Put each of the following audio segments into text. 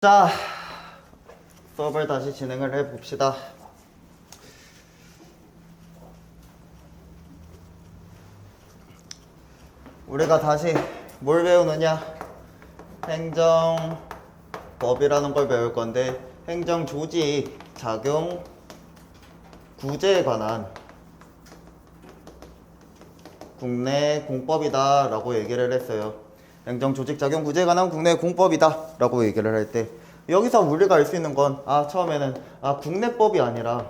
자, 수업을 다시 진행을 해봅시다. 우리가 다시 뭘 배우느냐? 행정법이라는 걸 배울 건데, 행정조직, 작용, 구제에 관한 국내 공법이다 라고 얘기를 했어요. 행정조직, 작용, 구제에 관한 국내 공법이다 라고 얘기를 할 때, 여기서 우리가 알 수 있는 건 처음에는 국내법이 아니라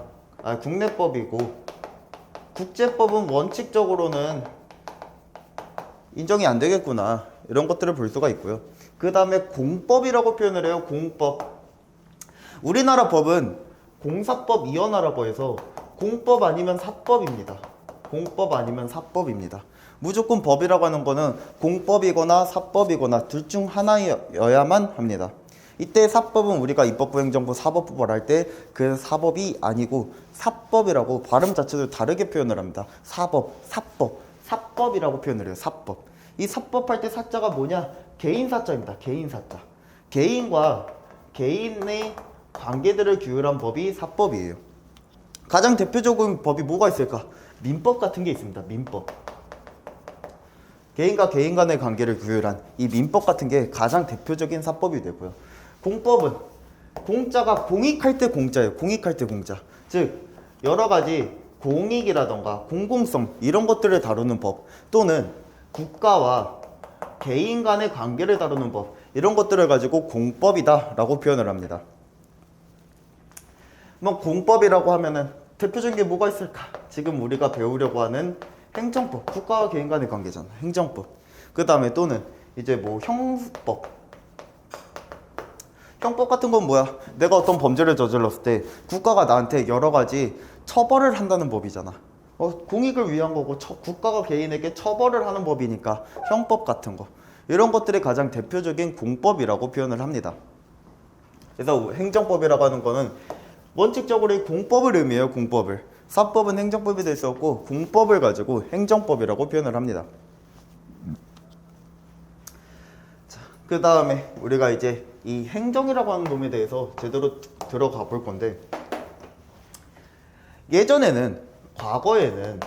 국내법이고, 국제법은 원칙적으로는 인정이 안 되겠구나, 이런 것들을 볼 수가 있고요. 그 다음에 공법이라고 표현을 해요. 공법. 우리나라 법은 공사법 이원하라고 해서 공법 아니면 사법입니다. 공법 아니면 사법입니다. 무조건 법이라고 하는 거는 공법이거나 사법이거나 둘 중 하나여야만 합니다. 이때 사법은 우리가 입법부, 행정부, 사법부를 할 때 그 사법이 아니고 사법이라고 발음 자체도 다르게 표현을 합니다. 사법, 사법, 사법이라고 표현을 해요. 사법. 이 사법 할 때 사자가 뭐냐? 개인 사자입니다. 개인 사자. 개인과 개인의 관계들을 규율한 법이 사법이에요. 가장 대표적인 법이 뭐가 있을까? 민법 같은 게 있습니다. 민법. 개인과 개인 간의 관계를 규율한 이 민법 같은 게 가장 대표적인 사법이 되고요. 공법은 공자가 공익할 때 공자예요. 공익할 때 공자. 즉 여러 가지 공익이라던가 공공성 이런 것들을 다루는 법, 또는 국가와 개인 간의 관계를 다루는 법, 이런 것들을 가지고 공법이다 라고 표현을 합니다. 뭐 공법이라고 하면은 대표적인 게 뭐가 있을까? 지금 우리가 배우려고 하는 행정법, 국가와 개인 간의 관계잖아. 행정법. 그 다음에 또는 이제 뭐 형법. 형법 같은 건 뭐야? 내가 어떤 범죄를 저질렀을 때 국가가 나한테 여러 가지 처벌을 한다는 법이잖아. 공익을 위한 거고 국가가 개인에게 처벌을 하는 법이니까 형법 같은 거. 이런 것들이 가장 대표적인 공법이라고 표현을 합니다. 그래서 행정법이라고 하는 거는 원칙적으로 이 공법을 의미해요. 공법을. 사법은 행정법이 될 수 없고 공법을 가지고 행정법이라고 표현을 합니다. 자, 그 다음에 우리가 이제 이 행정이라고 하는 놈에 대해서 제대로 들어가 볼 건데, 예전에는, 과거에는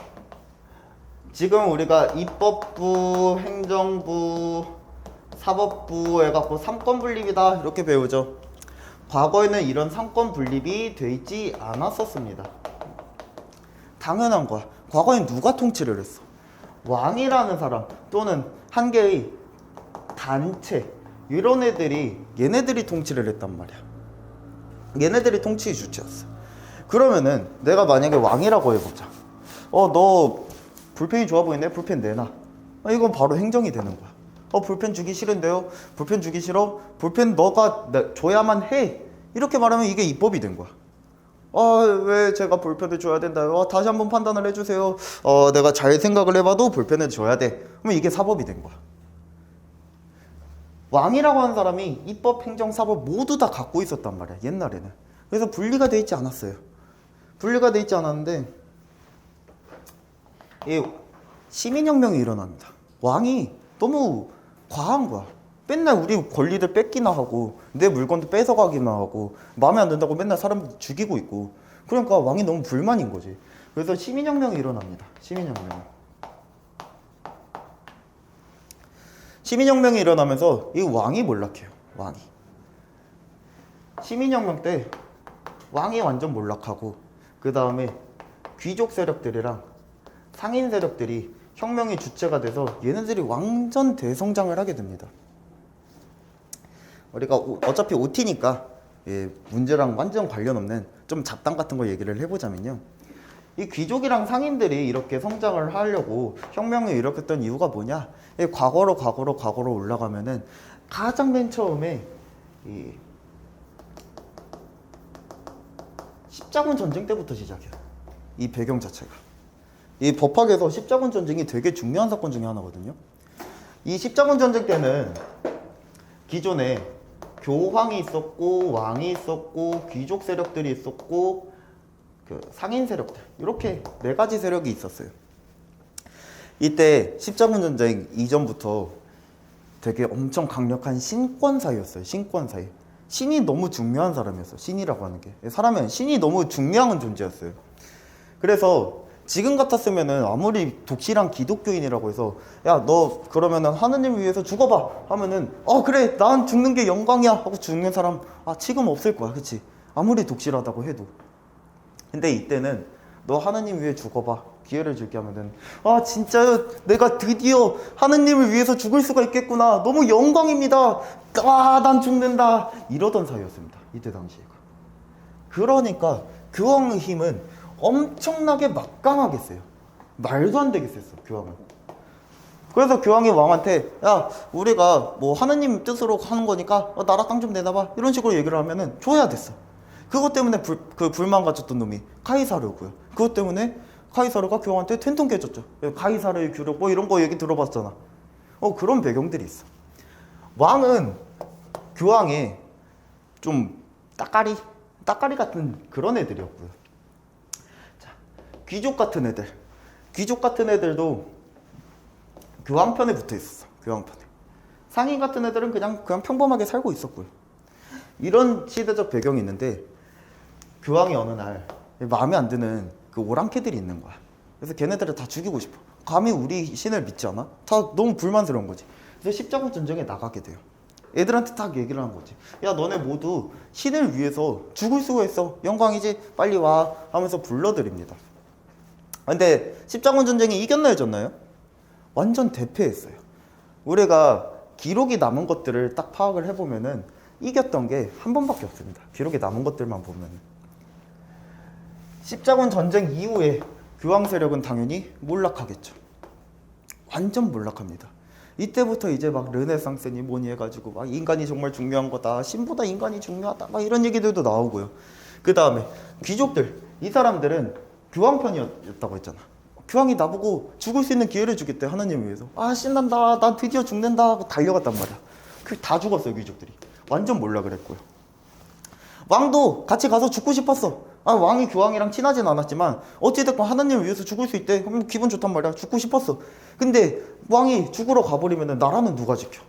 지금 우리가 입법부, 행정부, 사법부 해갖고 삼권 분립이다 이렇게 배우죠. 과거에는 이런 삼권 분립이 돼 있지 않았었습니다. 당연한 거야. 과거엔 누가 통치를 했어? 왕이라는 사람 또는 한 개의 단체, 이런 애들이, 얘네들이 통치를 했단 말이야. 얘네들이 통치 주체였어. 그러면은 내가 만약에 왕이라고 해보자. 너 볼펜이 좋아 보이네? 볼펜 내놔. 이건 바로 행정이 되는 거야. 볼펜 주기 싫은데요? 볼펜 주기 싫어? 볼펜 너가 줘야만 해. 이렇게 말하면 이게 입법이 된 거야. 왜 제가 볼펜을 줘야 된다요? 다시 한번 판단을 해주세요. 내가 잘 생각을 해봐도 볼펜을 줘야 돼. 그러면 이게 사법이 된 거야. 왕이라고 하는 사람이 입법, 행정, 사법 모두 다 갖고 있었단 말이야. 옛날에는. 그래서 분리가 돼 있지 않았어요. 분리가 돼 있지 않았는데 이 시민혁명이 일어납니다. 왕이 너무 과한 거야. 맨날 우리 권리들 뺏기나 하고 내 물건도 뺏어가기나 하고 마음에 안 든다고 맨날 사람 죽이고 있고, 그러니까 왕이 너무 불만인 거지. 그래서 시민혁명이 일어납니다. 시민혁명이 일어나면서 이 왕이 몰락해요. 왕이. 시민혁명 때 왕이 완전 몰락하고, 그 다음에 귀족 세력들이랑 상인 세력들이 혁명의 주체가 돼서 얘네들이 완전 대성장을 하게 됩니다. 우리가 어차피 OT니까 문제랑 완전 관련 없는 좀 잡담 같은 거 얘기를 해보자면요, 이 귀족이랑 상인들이 이렇게 성장을 하려고 혁명을 일으켰던 이유가 뭐냐? 과거로 올라가면은 가장 맨 처음에 이 십자군 전쟁 때부터 시작해요. 이 배경 자체가. 이 법학에서 십자군 전쟁이 되게 중요한 사건 중에 하나거든요. 이 십자군 전쟁 때는 기존에 교황이 있었고, 왕이 있었고, 귀족 세력들이 있었고, 그 상인 세력들, 이렇게 네 가지 세력이 있었어요. 이때 십자군 전쟁 이전부터 되게 엄청 강력한 신권 사회였어요. 신권 사회. 신이 너무 중요한 사람이었어요. 신이라고 하는 게. 사람은 신이 너무 중요한 존재였어요. 그래서 지금 같았으면은 아무리 독실한 기독교인이라고 해서 야, 너 그러면은 하느님을 위해서 죽어봐 하면은 그래, 난 죽는 게 영광이야 하고 죽는 사람 지금 없을 거야. 그치? 아무리 독실하다고 해도. 근데 이때는 너 하느님 위해 죽어봐, 기회를 줄게 하면은 진짜요? 내가 드디어 하느님을 위해서 죽을 수가 있겠구나, 너무 영광입니다, 난 죽는다, 이러던 사이였습니다, 이때 당시에가. 그러니까 교황의 힘은 엄청나게 막강하겠어요. 말도 안 되겠었어, 교황은. 그래서 교황이 왕한테 야, 우리가 뭐 하느님 뜻으로 하는 거니까 나라 땅 좀 내놔봐, 이런 식으로 얘기를 하면은 줘야 됐어. 그것 때문에 불만 가졌던 놈이 카이사르고요. 그것 때문에 카이사르가 교황한테 텐통 깨졌죠. 카이사르의 규력 뭐 이런 거 얘기 들어봤잖아. 그런 배경들이 있어. 왕은 교황에 좀 따까리 같은 그런 애들이었고요. 자, 귀족 같은 애들도 교황 편에 붙어 있었어. 교황 편에. 상인 같은 애들은 그냥 평범하게 살고 있었고요. 이런 시대적 배경이 있는데 교황이 어느 날 마음에 안 드는 그 오랑캐들이 있는 거야. 그래서 걔네들을 다 죽이고 싶어. 감히 우리 신을 믿지 않아? 다 너무 불만스러운 거지. 그래서 십자군 전쟁에 나가게 돼요. 애들한테 딱 얘기를 한 거지. 야, 너네 모두 신을 위해서 죽을 수가 있어, 영광이지, 빨리 와 하면서 불러드립니다. 근데 십자군 전쟁이 이겼나요, 졌나요? 완전 대패했어요. 우리가 기록이 남은 것들을 딱 파악을 해보면은 이겼던 게 한 번밖에 없습니다. 기록에 남은 것들만 보면. 십자군 전쟁 이후에 교황 세력은 당연히 몰락하겠죠. 완전 몰락합니다. 이때부터 이제 막 르네상스니 뭐니 해가지고 막 인간이 정말 중요한 거다, 신보다 인간이 중요하다, 막 이런 얘기들도 나오고요. 그 다음에 귀족들, 이 사람들은 교황 편이었다고 했잖아. 교황이 나보고 죽을 수 있는 기회를 주겠대, 하나님 위해서. 신난다, 난 드디어 죽는다 하고 달려갔단 말이야. 다 죽었어요, 귀족들이. 완전 몰락을 했고요. 왕도 같이 가서 죽고 싶었어. 왕이 교황이랑 친하진 않았지만 어찌됐건 하나님을 위해서 죽을 수 있대. 그럼 기분 좋단 말이야. 죽고 싶었어. 근데 왕이 죽으러 가버리면 나라는 누가 지켜?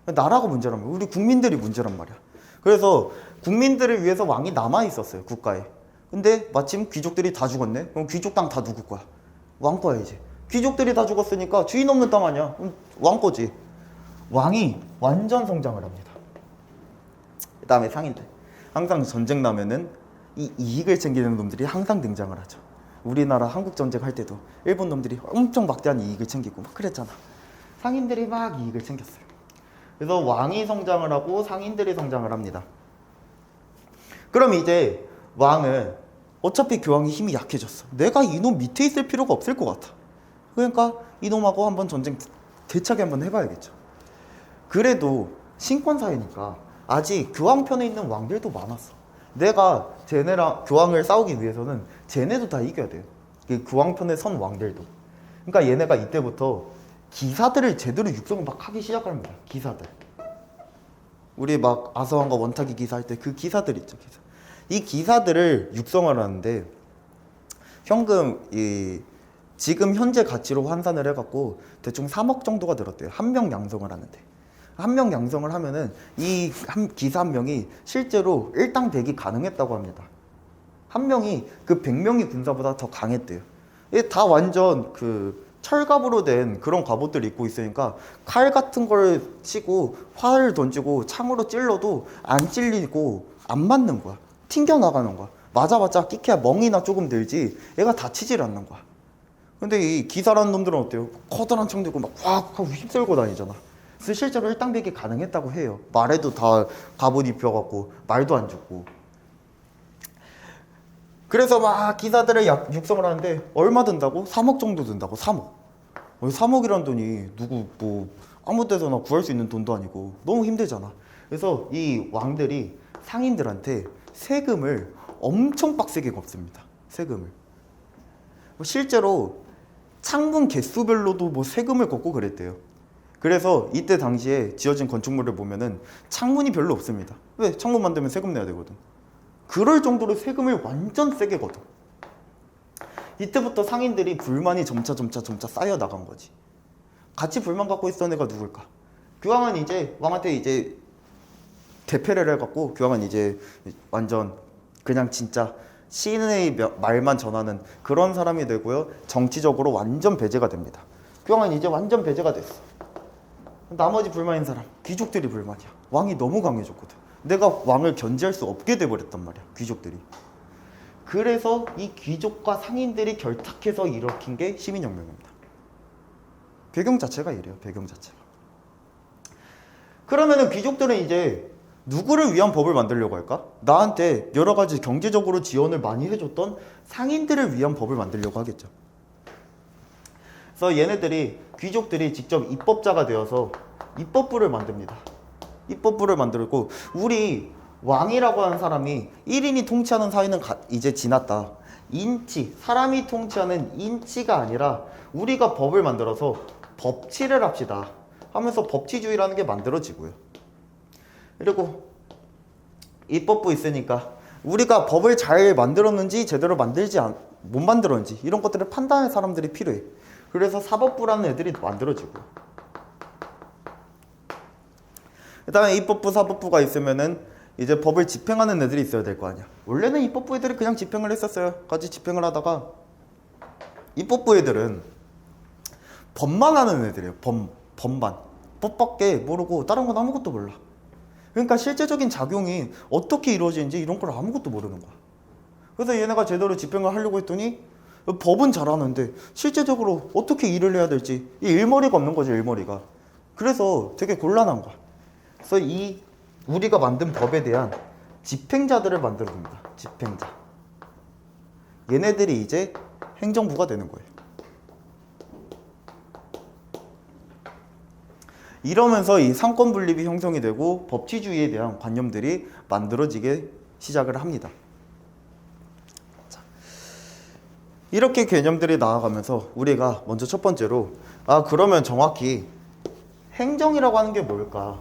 나라가 문제란 말이야. 우리 국민들이 문제란 말이야. 그래서 국민들을 위해서 왕이 남아있었어요, 국가에. 근데 마침 귀족들이 다 죽었네? 그럼 귀족 땅 다 누구 거야? 왕 거야, 이제. 귀족들이 다 죽었으니까 주인 없는 땅 아니야. 왕 거지. 왕이 완전 성장을 합니다. 그 다음에 상인들. 항상 전쟁 나면은 이 이익을 챙기는 놈들이 항상 등장을 하죠. 우리나라 한국 전쟁 할 때도 일본 놈들이 엄청 막대한 이익을 챙기고 막 그랬잖아. 상인들이 막 이익을 챙겼어요. 그래서 왕이 성장을 하고 상인들이 성장을 합니다. 그럼 이제 왕은 어차피 교황의 힘이 약해졌어. 내가 이놈 밑에 있을 필요가 없을 것 같아. 그러니까 이놈하고 한번 전쟁 대차게 한번 해봐야겠죠. 그래도 신권사회니까 아직 교황 편에 있는 왕들도 많았어. 내가 쟤네랑 교황을 싸우기 위해서는 쟤네도 다 이겨야 돼요. 교황 편에 선 왕들도. 그러니까 얘네가 이때부터 기사들을 제대로 육성을 막 하기 시작합니다. 기사들. 우리 막 아서왕과 원탁이 기사할 때 그 기사들 있죠, 기사. 이 기사들을 육성을 하는데 현금 지금 현재 가치로 환산을 해갖고 대충 3억 정도가 들었대요. 한 명 양성을 하는데. 한 명 양성을 하면은 이 기사 한 명이 실제로 일당 100이 가능했다고 합니다. 한 명이 그 100명의 군사보다 더 강했대요. 이게 다 완전 그 철갑으로 된 그런 갑옷들을 입고 있으니까 칼 같은 걸 치고 활을 던지고 창으로 찔러도 안 찔리고 안 맞는 거야. 튕겨나가는 거야. 맞아봤자 끼케야 멍이나 조금 들지 얘가 다치질 않는 거야. 근데 이 기사라는 놈들은 어때요? 커다란 창 들고 막 확 하고 휩쓸고 다니잖아. 그래서 실제로 일당백이 가능했다고 해요. 말에도 다 갑옷 입혀갖고 말도 안 죽고. 그래서 막 기사들을 육성을 하는데 얼마 든다고? 3억 정도 든다고. 3억. 3억이란 돈이 누구 뭐 아무 데서나 구할 수 있는 돈도 아니고 너무 힘들잖아. 그래서 이 왕들이 상인들한테 세금을 엄청 빡세게 걷습니다. 세금을. 실제로 창문 개수별로도 뭐 세금을 걷고 그랬대요. 그래서 이때 당시에 지어진 건축물을 보면은 창문이 별로 없습니다. 왜? 창문 만들면 세금 내야 되거든. 그럴 정도로 세금을 완전 세게 걷어. 이때부터 상인들이 불만이 점차 쌓여 나간 거지. 같이 불만 갖고 있었던 애가 누굴까? 교황은 이제 왕한테 이제 대패를 해갖고 교황은 이제 완전 그냥 진짜 시인의 말만 전하는 그런 사람이 되고요. 정치적으로 완전 배제가 됩니다. 교황은 이제 완전 배제가 됐어. 나머지 불만인 사람, 귀족들이 불만이야. 왕이 너무 강해졌거든. 내가 왕을 견제할 수 없게 돼버렸단 말이야, 귀족들이. 그래서 이 귀족과 상인들이 결탁해서 일으킨 게 시민혁명입니다. 배경 자체가 이래요, 배경 자체가. 그러면은 귀족들은 이제 누구를 위한 법을 만들려고 할까? 나한테 여러 가지 경제적으로 지원을 많이 해줬던 상인들을 위한 법을 만들려고 하겠죠. 그래서 얘네들이, 귀족들이 직접 입법자가 되어서 입법부를 만듭니다. 입법부를 만들고, 우리 왕이라고 하는 사람이 1인이 통치하는 사회는 이제 지났다. 인치, 사람이 통치하는 인치가 아니라 우리가 법을 만들어서 법치를 합시다 하면서 법치주의라는 게 만들어지고요. 그리고 입법부 있으니까 우리가 법을 잘 만들었는지 제대로 못 만들었는지 이런 것들을 판단할 사람들이 필요해. 그래서 사법부라는 애들이 만들어지고요. 그 다음에 입법부, 사법부가 있으면은 이제 법을 집행하는 애들이 있어야 될 거 아니야. 원래는 입법부 애들이 그냥 집행을 했었어요. 같이 집행을 하다가 입법부 애들은 법만 하는 애들이에요. 법만. 법밖에 모르고 다른 건 아무것도 몰라. 그러니까 실제적인 작용이 어떻게 이루어지는지 이런 걸 아무것도 모르는 거야. 그래서 얘네가 제대로 집행을 하려고 했더니 법은 잘하는데 실제적으로 어떻게 일을 해야 될지 이 일머리가 없는 거지, 일머리가. 그래서 되게 곤란한 거야. 그래서 우리가 만든 법에 대한 집행자들을 만들어줍니다. 집행자. 얘네들이 이제 행정부가 되는 거예요. 이러면서 이 상권 분립이 형성이 되고 법치주의에 대한 관념들이 만들어지게 시작을 합니다. 자, 이렇게 개념들이 나아가면서 우리가 먼저 첫 번째로 그러면 정확히 행정이라고 하는 게 뭘까?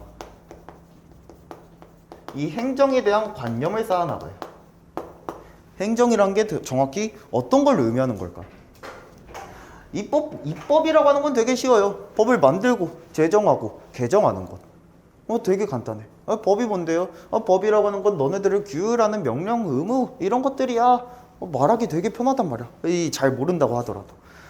이 행정에 대한 관념을 쌓아나가요. 행정이란 게 정확히 어떤 걸 의미하는 걸까? 입법이라고 하는 건 되게 쉬워요. 법을 만들고 제정하고 개정하는 것. 되게 간단해. 법이 뭔데요? 법이라고 하는 건 너네들을 규율하는 명령, 의무 이런 것들이야. 말하기 되게 편하단 말이야. 잘 모른다고 하더라도.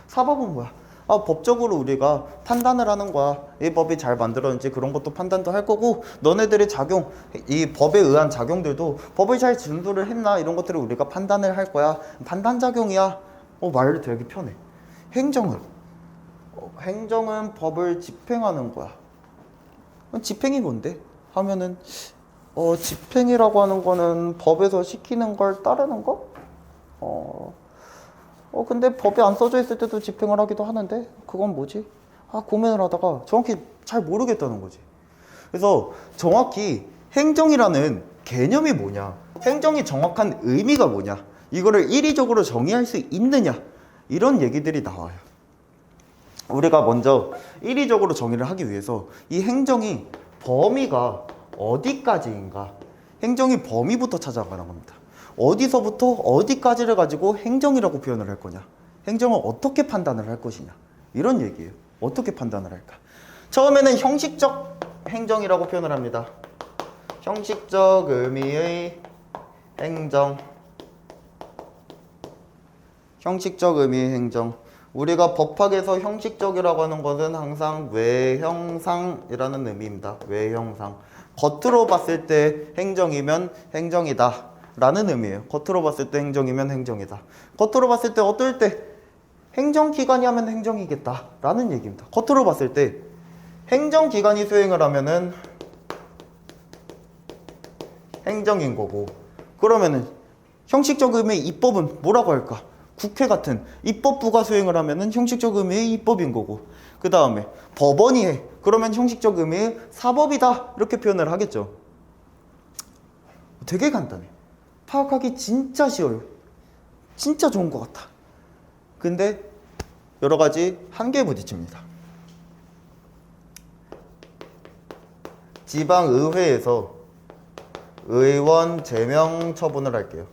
사법은 뭐야? 법적으로 우리가 판단을 하는 거야. 이 법이 잘 만들었는지 그런 것도 판단도 할 거고, 너네들의 작용, 이 법에 의한 작용들도 법을 잘 준수를 했나 이런 것들을 우리가 판단을 할 거야. 판단작용이야. 말도 되게 편해. 행정은 법을 집행하는 거야. 집행이 뭔데? 하면은 집행이라고 하는 거는 법에서 시키는 걸 따르는 거? 근데 법에 안 써져 있을 때도 집행을 하기도 하는데 그건 뭐지? 고민을 하다가 정확히 잘 모르겠다는 거지. 그래서 정확히 행정이라는 개념이 뭐냐, 행정이 정확한 의미가 뭐냐, 이거를 일의적으로 정의할 수 있느냐, 이런 얘기들이 나와요. 우리가 먼저 일의적으로 정의를 하기 위해서 이 행정이 범위가 어디까지인가, 행정이 범위부터 찾아가는 겁니다. 어디서부터 어디까지를 가지고 행정이라고 표현을 할 거냐, 행정을 어떻게 판단을 할 것이냐, 이런 얘기예요. 어떻게 판단을 할까? 처음에는 형식적 행정이라고 표현을 합니다. 형식적 의미의 행정. 형식적 의미의 행정. 우리가 법학에서 형식적이라고 하는 것은 항상 외형상이라는 의미입니다. 외형상. 겉으로 봤을 때 행정이면 행정이다 라는 의미예요. 겉으로 봤을 때 행정이면 행정이다. 겉으로 봤을 때 어떨 때 행정기관이 하면 행정이겠다 라는 얘기입니다. 겉으로 봤을 때 행정기관이 수행을 하면은 행정인 거고, 그러면은 형식적 의미의 입법은 뭐라고 할까? 국회 같은 입법부가 수행을 하면은 형식적 의미의 입법인 거고, 그 다음에 법원이 해. 그러면 형식적 의미의 사법이다. 이렇게 표현을 하겠죠. 되게 간단해. 파악하기 진짜 쉬워요. 진짜 좋은 것 같아. 근데 여러 가지 한계에 부딪힙니다. 지방의회에서 의원 제명 처분을 할게요.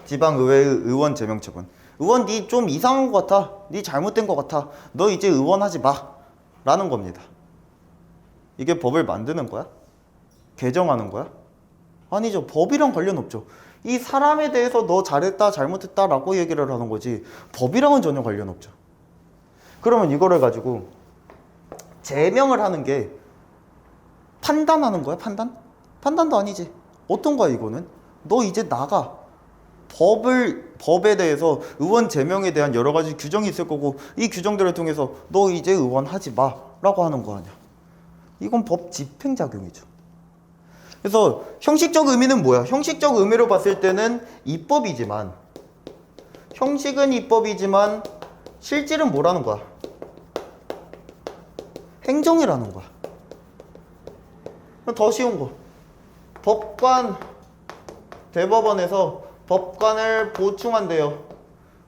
지방의회의 의원 제명 처분. 의원 니 좀 이상한 것 같아. 니 잘못된 것 같아. 너 이제 의원 하지 마. 라는 겁니다. 이게 법을 만드는 거야? 개정하는 거야? 아니죠. 법이랑 관련 없죠. 이 사람에 대해서 너 잘했다 잘못했다 라고 얘기를 하는 거지 법이랑은 전혀 관련 없죠. 그러면 이거를 가지고 제명을 하는 게 판단하는 거야? 판단? 판단도 아니지. 어떤 거야 이거는? 너 이제 나가. 법에 대해서 의원 제명에 대한 여러 가지 규정이 있을 거고 이 규정들을 통해서 너 이제 의원 하지 마 라고 하는 거 아니야. 이건 법 집행작용이죠. 그래서 형식적 의미는 뭐야? 형식적 의미로 봤을 때는 입법이지만 형식은 입법이지만 실질은 뭐라는 거야? 행정이라는 거야. 더 쉬운 거. 법관 대법원에서 법관을 보충한대요.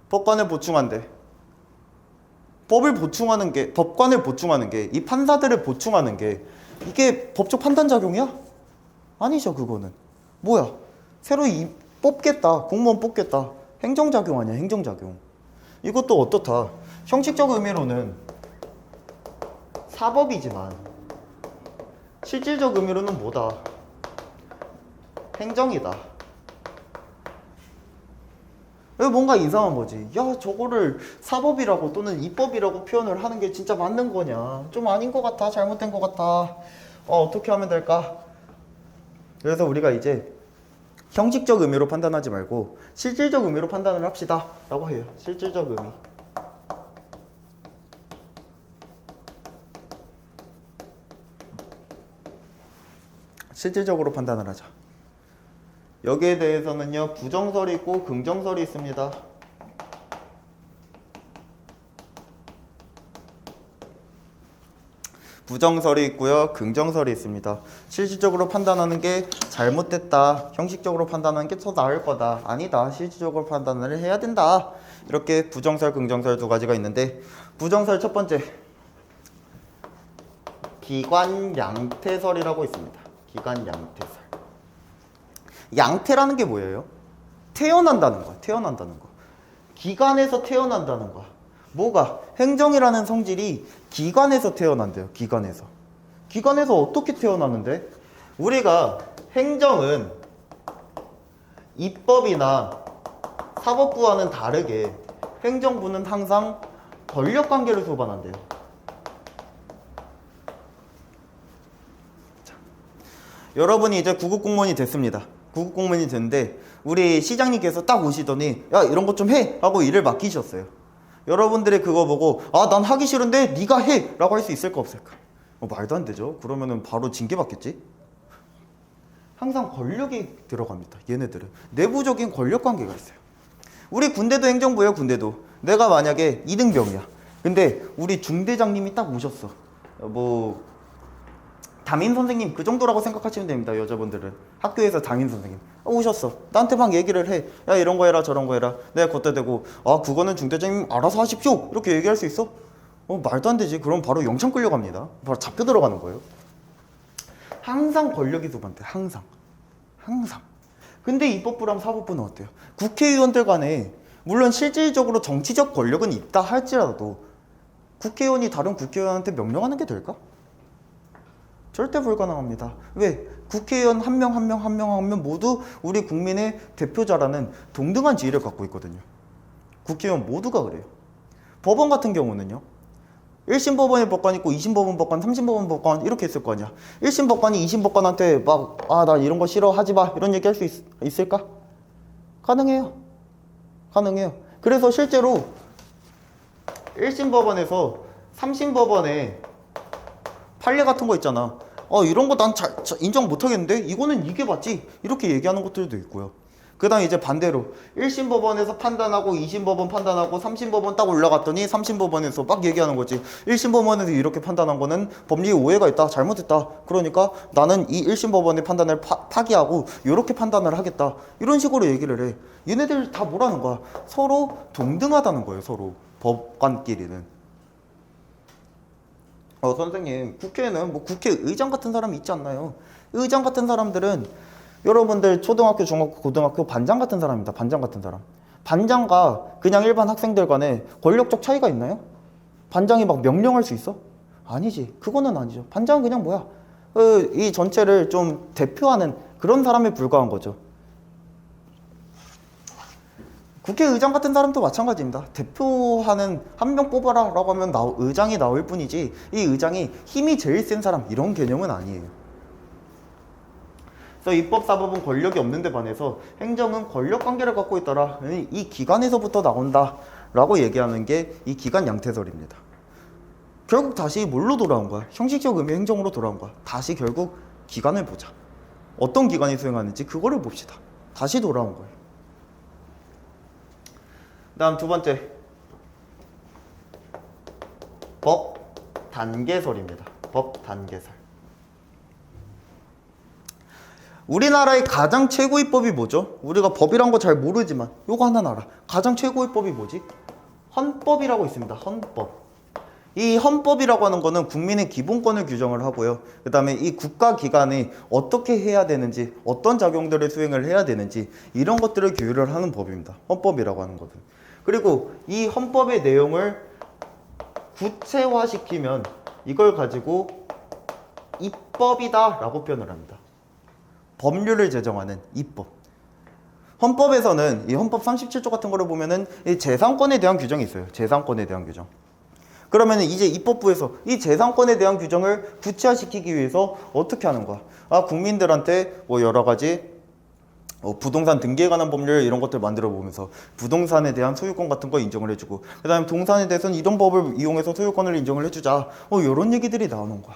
법관을 보충한대. 법관을 보충하는 게, 이 판사들을 보충하는 게 이게 법적 판단 작용이야? 아니죠, 그거는. 뭐야? 새로 뽑겠다. 공무원 뽑겠다. 행정작용 아니야, 행정작용. 이것도 어떻다. 형식적 의미로는 사법이지만 실질적 의미로는 뭐다? 행정이다. 뭔가 이상한 거지. 야, 저거를 사법이라고 또는 입법이라고 표현을 하는 게 진짜 맞는 거냐? 좀 아닌 것 같아. 잘못된 것 같아. 어떻게 하면 될까? 그래서 우리가 이제 형식적 의미로 판단하지 말고 실질적 의미로 판단을 합시다 라고 해요. 실질적 의미. 실질적으로 판단을 하자. 여기에 대해서는요, 부정설이 있고 긍정설이 있습니다. 부정설이 있고요, 긍정설이 있습니다. 실질적으로 판단하는 게 잘못됐다. 형식적으로 판단하는 게 더 나을 거다. 아니다. 실질적으로 판단을 해야 된다. 이렇게 부정설, 긍정설 두 가지가 있는데, 부정설 첫 번째, 기관 양태설이라고 있습니다. 기관 양태설. 양태라는 게 뭐예요? 태어난다는 거야. 태어난다는 거. 기관에서 태어난다는 거야. 뭐가? 행정이라는 성질이 기관에서 태어난대요. 기관에서. 기관에서 어떻게 태어나는데? 우리가 행정은 입법이나 사법부와는 다르게 행정부는 항상 권력관계를 소반한대요. 자, 여러분이 이제 구급공무원이 됐습니다. 구급공무원이 됐는데 우리 시장님께서 딱 오시더니 야, 이런 것 좀 해! 하고 일을 맡기셨어요. 여러분들이 그거 보고 아, 난 하기 싫은데 네가 해! 라고 할 수 있을까 없을까? 말도 안 되죠. 그러면은 바로 징계 받겠지? 항상 권력이 들어갑니다. 얘네들은 내부적인 권력 관계가 있어요. 우리 군대도 행정부예요. 군대도 내가 만약에 이등병이야. 근데 우리 중대장님이 딱 오셨어. 뭐 담임 선생님 그 정도라고 생각하시면 됩니다. 여자분들은 학교에서 담임 선생님 오셨어. 나한테 막 얘기를 해. 야, 이런 거 해라 저런 거 해라. 내가 걷다 대고 아, 그거는 중대장님 알아서 하십시오 이렇게 얘기할 수 있어? 말도 안 되지. 그럼 바로 영창 끌려갑니다. 바로 잡혀 들어가는 거예요. 항상 권력이 소반돼. 항상. 근데 입법부랑 사법부는 어때요? 국회의원들 간에 물론 실질적으로 정치적 권력은 있다 할지라도 국회의원이 다른 국회의원한테 명령하는 게 될까? 절대 불가능합니다. 왜? 국회의원 한 명 모두 우리 국민의 대표자라는 동등한 지위를 갖고 있거든요. 국회의원 모두가 그래요. 법원 같은 경우는요. 1심 법원의 법관 있고 2심 법원 법관, 3심 법원 법관 이렇게 있을 거 아니야. 1심 법관이 2심 법관한테 막 아, 나 이런 거 싫어 하지 마 이런 얘기 할 수 있을까? 가능해요. 그래서 실제로 1심 법원에서 3심 법원에 판례 같은 거 있잖아. 이런 거 난 인정 못 하겠는데 이거는 이게 맞지 이렇게 얘기하는 것들도 있고요. 그 다음 이제 반대로 1심 법원에서 판단하고 2심 법원 판단하고 3심 법원 딱 올라갔더니 3심 법원에서 막 얘기하는 거지. 1심 법원에서 이렇게 판단한 거는 법리에 오해가 있다. 잘못했다. 그러니까 나는 이 1심 법원의 판단을 파기하고 이렇게 판단을 하겠다. 이런 식으로 얘기를 해. 얘네들 다 뭐라는 거야? 서로 동등하다는 거예요. 서로 법관끼리는. 선생님, 국회에는 뭐 국회의장 같은 사람이 있지 않나요? 의장 같은 사람들은 여러분들 초등학교, 중학교, 고등학교 반장 같은 사람입니다. 반장 같은 사람. 반장과 그냥 일반 학생들 간에 권력적 차이가 있나요? 반장이 막 명령할 수 있어? 아니지. 그거는 아니죠. 반장은 그냥 뭐야? 이 전체를 좀 대표하는 그런 사람에 불과한 거죠. 국회의장 같은 사람도 마찬가지입니다. 대표하는 한 명 뽑아라 라고 하면 의장이 나올 뿐이지 이 의장이 힘이 제일 센 사람 이런 개념은 아니에요. 그래서 입법, 사법은 권력이 없는데 반해서 행정은 권력관계를 갖고 있더라. 이 기관에서부터 나온다 라고 얘기하는 게 이 기관 양태설입니다. 결국 다시 뭘로 돌아온 거야? 형식적 의미 행정으로 돌아온 거야. 다시 결국 기관을 보자. 어떤 기관이 수행하는지 그거를 봅시다. 다시 돌아온 거예요. 다음 두 번째, 법 단계설입니다. 법 단계설. 우리나라의 가장 최고의 법이 뭐죠? 우리가 법이란 거 잘 모르지만 요거 하나 알아. 가장 최고의 법이 뭐지? 헌법이라고 있습니다. 헌법. 이 헌법이라고 하는 거는 국민의 기본권을 규정을 하고요. 그 다음에 이 국가기관이 어떻게 해야 되는지, 어떤 작용들을 수행을 해야 되는지 이런 것들을 규율을 하는 법입니다. 헌법이라고 하는 것은. 그리고 이 헌법의 내용을 구체화시키면 이걸 가지고 입법이다 라고 표현을 합니다. 법률을 제정하는 입법. 헌법에서는 이 헌법 37조 같은 거를 보면은 이 재산권에 대한 규정이 있어요. 재산권에 대한 규정. 그러면 이제 입법부에서 이 재산권에 대한 규정을 구체화시키기 위해서 어떻게 하는 거야? 국민들한테 뭐 여러 가지 부동산 등기에 관한 법률 이런 것들 만들어 보면서 부동산에 대한 소유권 같은 거 인정을 해주고 그 다음에 동산에 대해서는 이런 법을 이용해서 소유권을 인정을 해주자. 이런 얘기들이 나오는 거야.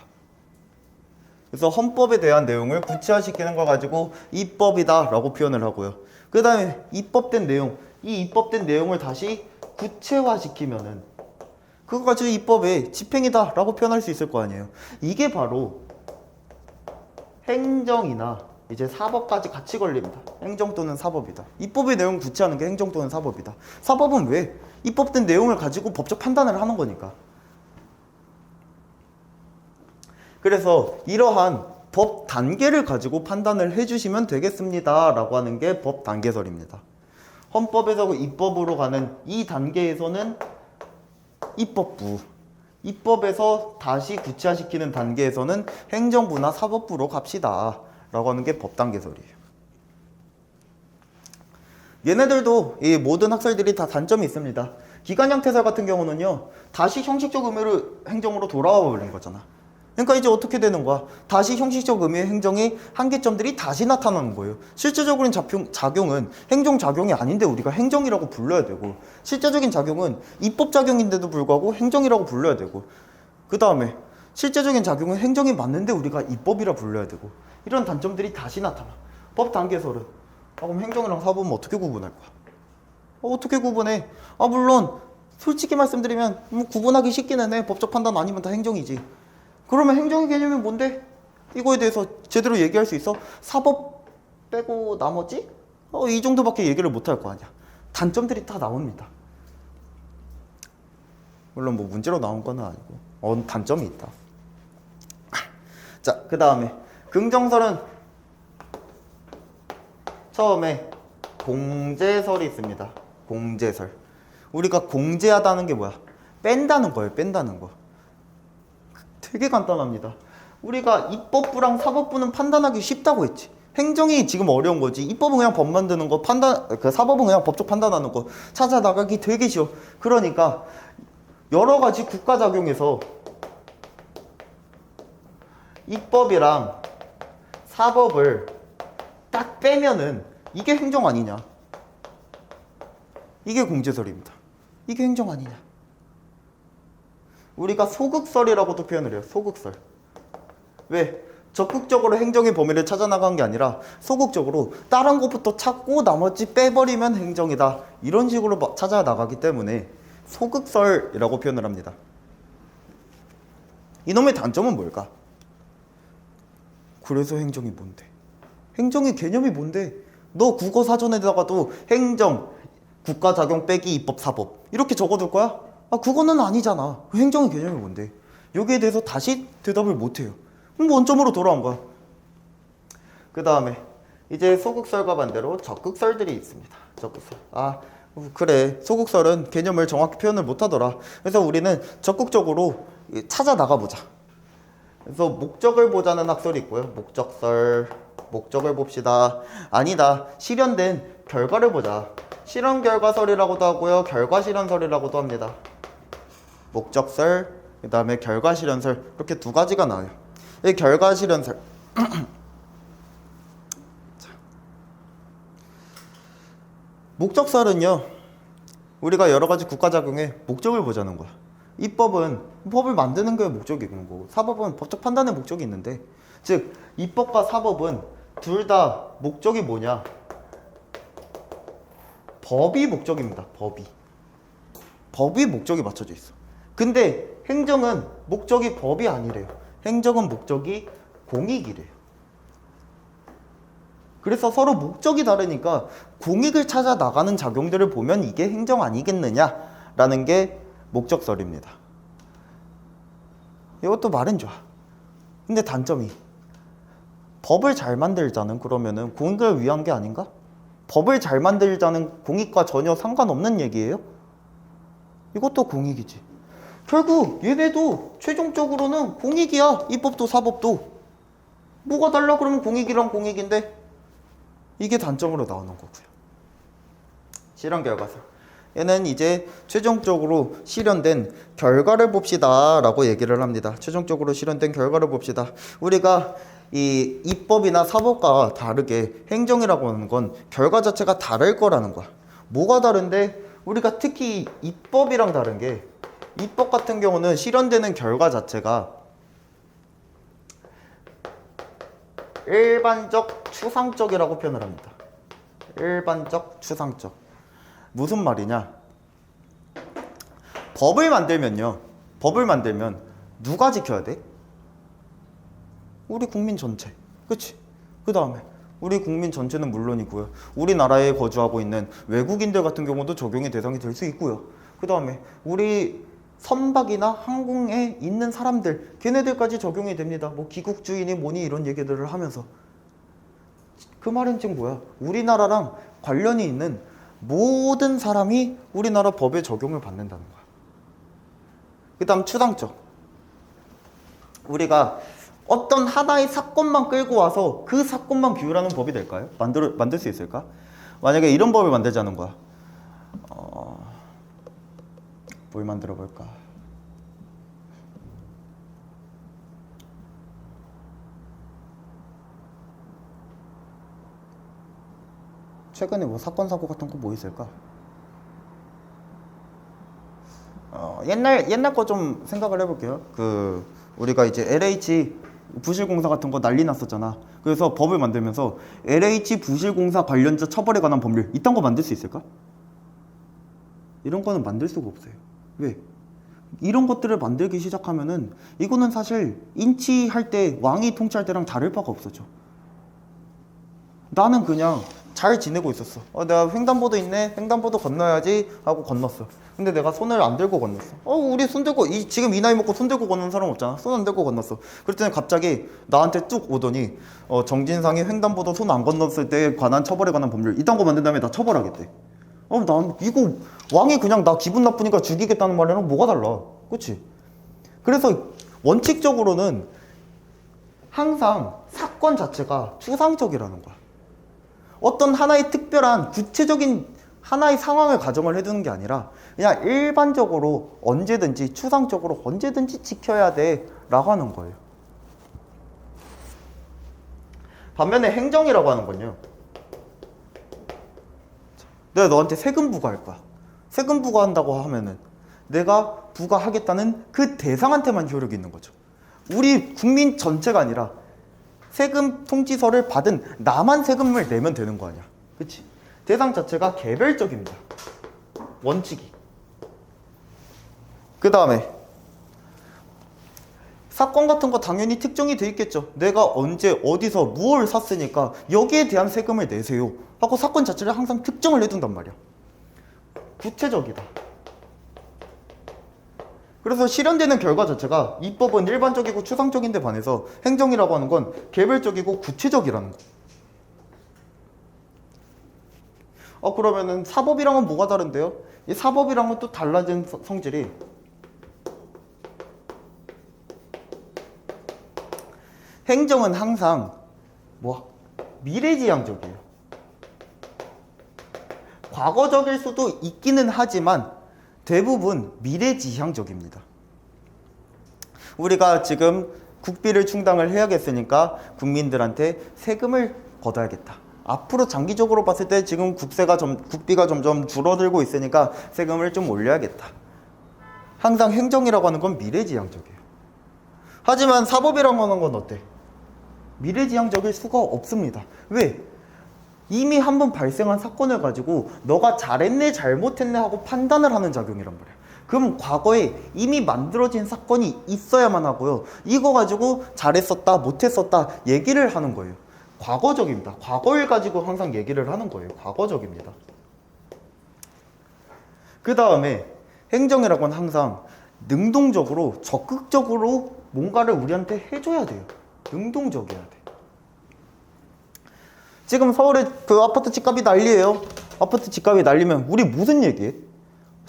그래서 헌법에 대한 내용을 구체화시키는 거 가지고 입법이다 라고 표현을 하고요. 그 다음에 입법된 내용, 이 입법된 내용을 다시 구체화시키면은 그거 가지고 입법의 집행이다 라고 표현할 수 있을 거 아니에요. 이게 바로 행정이나 이제 사법까지 같이 걸립니다. 행정 또는 사법이다. 입법의 내용을 구체하는 게 행정 또는 사법이다. 사법은 왜? 입법된 내용을 가지고 법적 판단을 하는 거니까. 그래서 이러한 법 단계를 가지고 판단을 해주시면 되겠습니다 라고 하는 게 법 단계설입니다. 헌법에서 입법으로 가는 이 단계에서는 입법부, 입법에서 다시 구체화시키는 단계에서는 행정부나 사법부로 갑시다 라고 하는 게 법 단계설이에요. 얘네들도 이 모든 학설들이 다 단점이 있습니다. 기관 양태설 같은 경우는요, 다시 형식적 의미로 행정으로 돌아와 버린 거잖아. 그러니까 이제 어떻게 되는 거야? 다시 형식적 의미의 행정의 한계점들이 다시 나타나는 거예요. 실제적인 작용은 행정작용이 아닌데 우리가 행정이라고 불러야 되고, 실제적인 작용은 입법작용인데도 불구하고 행정이라고 불러야 되고, 그 다음에 실제적인 작용은 행정이 맞는데 우리가 입법이라 불러야 되고, 이런 단점들이 다시 나타나. 법 단계설은 그럼 행정이랑 사법은 어떻게 구분할 거야? 어떻게 구분해? 물론 솔직히 말씀드리면 구분하기 쉽기는 해. 법적 판단 아니면 다 행정이지. 그러면 행정의 개념이 뭔데? 이거에 대해서 제대로 얘기할 수 있어? 사법 빼고 나머지? 이 정도밖에 얘기를 못 할 거 아니야. 단점들이 다 나옵니다. 물론 뭐 문제로 나온 건 아니고 단점이 있다. 자, 그 다음에 긍정설은 처음에 공제설이 있습니다. 공제설. 우리가 공제하다는 게 뭐야? 뺀다는 거예요. 뺀다는 거. 되게 간단합니다. 우리가 입법부랑 사법부는 판단하기 쉽다고 했지. 행정이 지금 어려운 거지. 입법은 그냥 법 만드는 거, 사법은 그냥 법적 판단하는 거 찾아 나가기 되게 쉬워. 그러니까 여러 가지 국가 작용에서 입법이랑 사법을 딱 빼면은 이게 행정 아니냐? 이게 공제설입니다. 이게 행정 아니냐? 우리가 소극설이라고도 표현을 해요. 소극설. 왜? 적극적으로 행정의 범위를 찾아 나간 게 아니라 소극적으로 다른 것부터 찾고 나머지 빼버리면 행정이다. 이런 식으로 찾아 나가기 때문에 소극설이라고 표현을 합니다. 이놈의 단점은 뭘까? 그래서 행정이 뭔데? 행정의 개념이 뭔데? 너 국어 사전에다가도 행정, 국가작용 빼기 입법, 사법 이렇게 적어둘 거야? 그거는 아니잖아. 행정의 개념이 뭔데? 여기에 대해서 다시 대답을 못해요. 그럼 원점으로 돌아온 거야. 그 다음에 이제 소극설과 반대로 적극설들이 있습니다. 적극설. 그래. 소극설은 개념을 정확히 표현을 못하더라. 그래서 우리는 적극적으로 찾아 나가보자. 그래서 목적을 보자는 학설이 있고요. 목적설, 목적을 봅시다. 아니다. 실현된 결과를 보자. 실현 결과설이라고도 하고요. 결과 실현설이라고도 합니다. 목적설, 그 다음에 결과 실현설, 이렇게 두 가지가 나와요. 이 결과 실현설. 목적설은요, 우리가 여러 가지 국가작용에 목적을 보자는 거야. 입법은 법을 만드는 게 목적이 있는 거고, 사법은 법적 판단의 목적이 있는데, 즉 입법과 사법은 둘 다 목적이 뭐냐? 법이 목적입니다. 법이 목적이 맞춰져 있어. 근데 행정은 목적이 법이 아니래요. 행정은 목적이 공익이래요. 그래서 서로 목적이 다르니까 공익을 찾아 나가는 작용들을 보면 이게 행정 아니겠느냐라는 게 목적설입니다. 이것도 말은 좋아. 근데 단점이 법을 잘 만들자는 그러면은 공익을 위한 게 아닌가? 법을 잘 만들자는 공익과 전혀 상관없는 얘기예요? 이것도 공익이지. 결국 얘네도 최종적으로는 공익이야. 입법도 사법도. 뭐가 달라 그러면 공익이랑 공익인데 이게 단점으로 나오는 거고요. 실현 결과설. 얘는 이제 최종적으로 실현된 결과를 봅시다 라고 얘기를 합니다. 최종적으로 실현된 결과를 봅시다. 우리가 이 입법이나 사법과 다르게 행정이라고 하는 건 결과 자체가 다를 거라는 거야. 뭐가 다른데 우리가 특히 입법이랑 다른 게 입법 같은 경우는 실현되는 결과 자체가 일반적 추상적이라고 표현을 합니다. 일반적 추상적. 무슨 말이냐? 법을 만들면 누가 지켜야 돼? 우리 국민 전체. 그치? 그 다음에 우리 국민 전체는 물론이고요. 우리나라에 거주하고 있는 외국인들 같은 경우도 적용의 대상이 될 수 있고요. 그 다음에 우리 선박이나 항공에 있는 사람들, 걔네들까지 적용이 됩니다. 뭐 귀국주의니 뭐니 이런 얘기들을 하면서. 그 말은 지금 뭐야? 우리나라랑 관련이 있는 모든 사람이 우리나라 법의 적용을 받는다는 거야. 그 다음 추상적. 우리가 어떤 하나의 사건만 끌고 와서 그 사건만 비율하는 법이 될까요? 만들 수 있을까? 만약에 이런 법을 만들자는 거야. 뭘 만들어 볼까? 최근에 뭐 사건 사고 같은 거 뭐 있을까? 옛날 거 좀 생각을 해볼게요. 우리가 이제 LH 부실공사 같은 거 난리 났었잖아. 그래서 법을 만들면서 LH 부실공사 관련자 처벌에 관한 법률 이딴 거 만들 수 있을까? 이런 거는 만들 수가 없어요. 왜? 이런 것들을 만들기 시작하면은 이거는 사실 인치할 때 왕이 통치할 때랑 다를 바가 없었죠. 나는 그냥 잘 지내고 있었어. 내가 횡단보도 있네. 횡단보도 건너야지 하고 건넜어. 근데 내가 손을 안 들고 건넜어. 우리 손 들고 지금 이 나이 먹고 손 들고 건너는 사람 없잖아. 손 안 들고 건넜어. 그랬더니 갑자기 나한테 쭉 오더니 정진상이 횡단보도 손 안 건넜을 때 관한 처벌에 관한 법률 이딴 거 만든 다음에 나 처벌하겠대. 난 이거 왕이 그냥 나 기분 나쁘니까 죽이겠다는 말이랑 뭐가 달라. 그치? 그래서 원칙적으로는 항상 사건 자체가 추상적이라는 거야. 어떤 하나의 특별한 구체적인 하나의 상황을 가정을 해두는 게 아니라 그냥 일반적으로 언제든지 추상적으로 언제든지 지켜야 돼 라고 하는 거예요. 반면에 행정이라고 하는 건요, 내가 너한테 세금 부과할 거야. 세금 부과한다고 하면은 내가 부과하겠다는 그 대상한테만 효력이 있는 거죠. 우리 국민 전체가 아니라 세금 통지서를 받은 나만 세금을 내면 되는 거 아니야. 그치? 대상 자체가 개별적입니다. 원칙이. 그 다음에 사건 같은 거 당연히 특정이 돼 있겠죠. 내가 언제 어디서 무엇을 샀으니까 여기에 대한 세금을 내세요 하고 사건 자체를 항상 특정을 해둔단 말이야. 구체적이다. 그래서 실현되는 결과 자체가 입법은 일반적이고 추상적인데 반해서 행정이라고 하는 건 개별적이고 구체적이라는 거. 그러면은 사법이랑은 뭐가 다른데요? 이 사법이랑은 또 달라진 성질이 행정은 항상 뭐 미래지향적이에요. 과거적일 수도 있기는 하지만 대부분 미래지향적입니다. 우리가 지금 국비를 충당을 해야겠으니까 국민들한테 세금을 걷어야겠다. 앞으로 장기적으로 봤을 때 지금 국비가 점점 줄어들고 있으니까 세금을 좀 올려야겠다. 항상 행정이라고 하는 건 미래지향적이에요. 하지만 사법이라고 하는 건 어때? 미래지향적일 수가 없습니다. 왜? 이미 한번 발생한 사건을 가지고 너가 잘했네 잘못했네 하고 판단을 하는 작용이란 말이야. 그럼 과거에 이미 만들어진 사건이 있어야만 하고요. 이거 가지고 잘했었다 못했었다 얘기를 하는 거예요. 과거적입니다. 과거를 가지고 항상 얘기를 하는 거예요. 과거적입니다. 그 다음에 행정이라고 하는 항상 능동적으로 적극적으로 뭔가를 우리한테 해줘야 돼요. 능동적이어야 돼. 지금 서울에 그 아파트 집값이 난리예요. 아파트 집값이 난리면 우리 무슨 얘기해?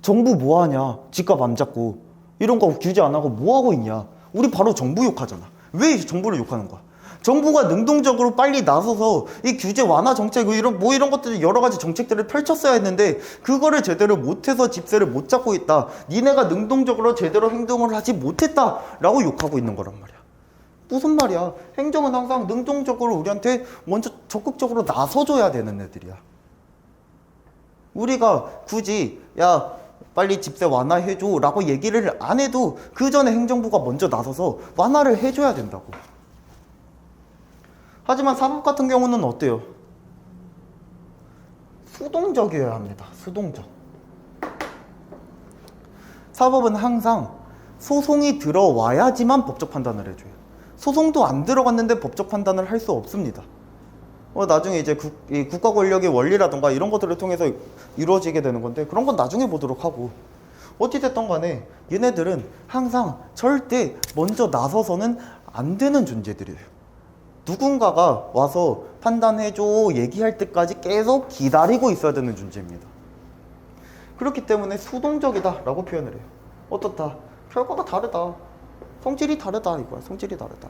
정부 뭐하냐? 집값 안 잡고 이런 거 규제 안 하고 뭐하고 있냐? 우리 바로 정부 욕하잖아. 왜 정부를 욕하는 거야? 정부가 능동적으로 빨리 나서서 이 규제 완화 정책 이런 것들 여러 가지 정책들을 펼쳤어야 했는데 그거를 제대로 못해서 집세를 못 잡고 있다. 니네가 능동적으로 제대로 행동을 하지 못했다라고 욕하고 있는 거란 말이야. 무슨 말이야? 행정은 항상 능동적으로 우리한테 먼저 적극적으로 나서줘야 되는 애들이야. 우리가 굳이 야 빨리 집세 완화해줘 라고 얘기를 안 해도 그 전에 행정부가 먼저 나서서 완화를 해줘야 된다고. 하지만 사법 같은 경우는 어때요? 수동적이어야 합니다. 수동적. 사법은 항상 소송이 들어와야지만 법적 판단을 해줘요. 소송도 안 들어갔는데 법적 판단을 할 수 없습니다. 나중에 이제 국가 권력의 원리라던가 이런 것들을 통해서 이루어지게 되는 건데 그런 건 나중에 보도록 하고, 어찌됐든 간에 얘네들은 항상 절대 먼저 나서서는 안 되는 존재들이에요. 누군가가 와서 판단해줘 얘기할 때까지 계속 기다리고 있어야 되는 존재입니다. 그렇기 때문에 수동적이다 라고 표현을 해요. 어떻다? 결과가 다르다. 성질이 다르다 이거야. 성질이 다르다.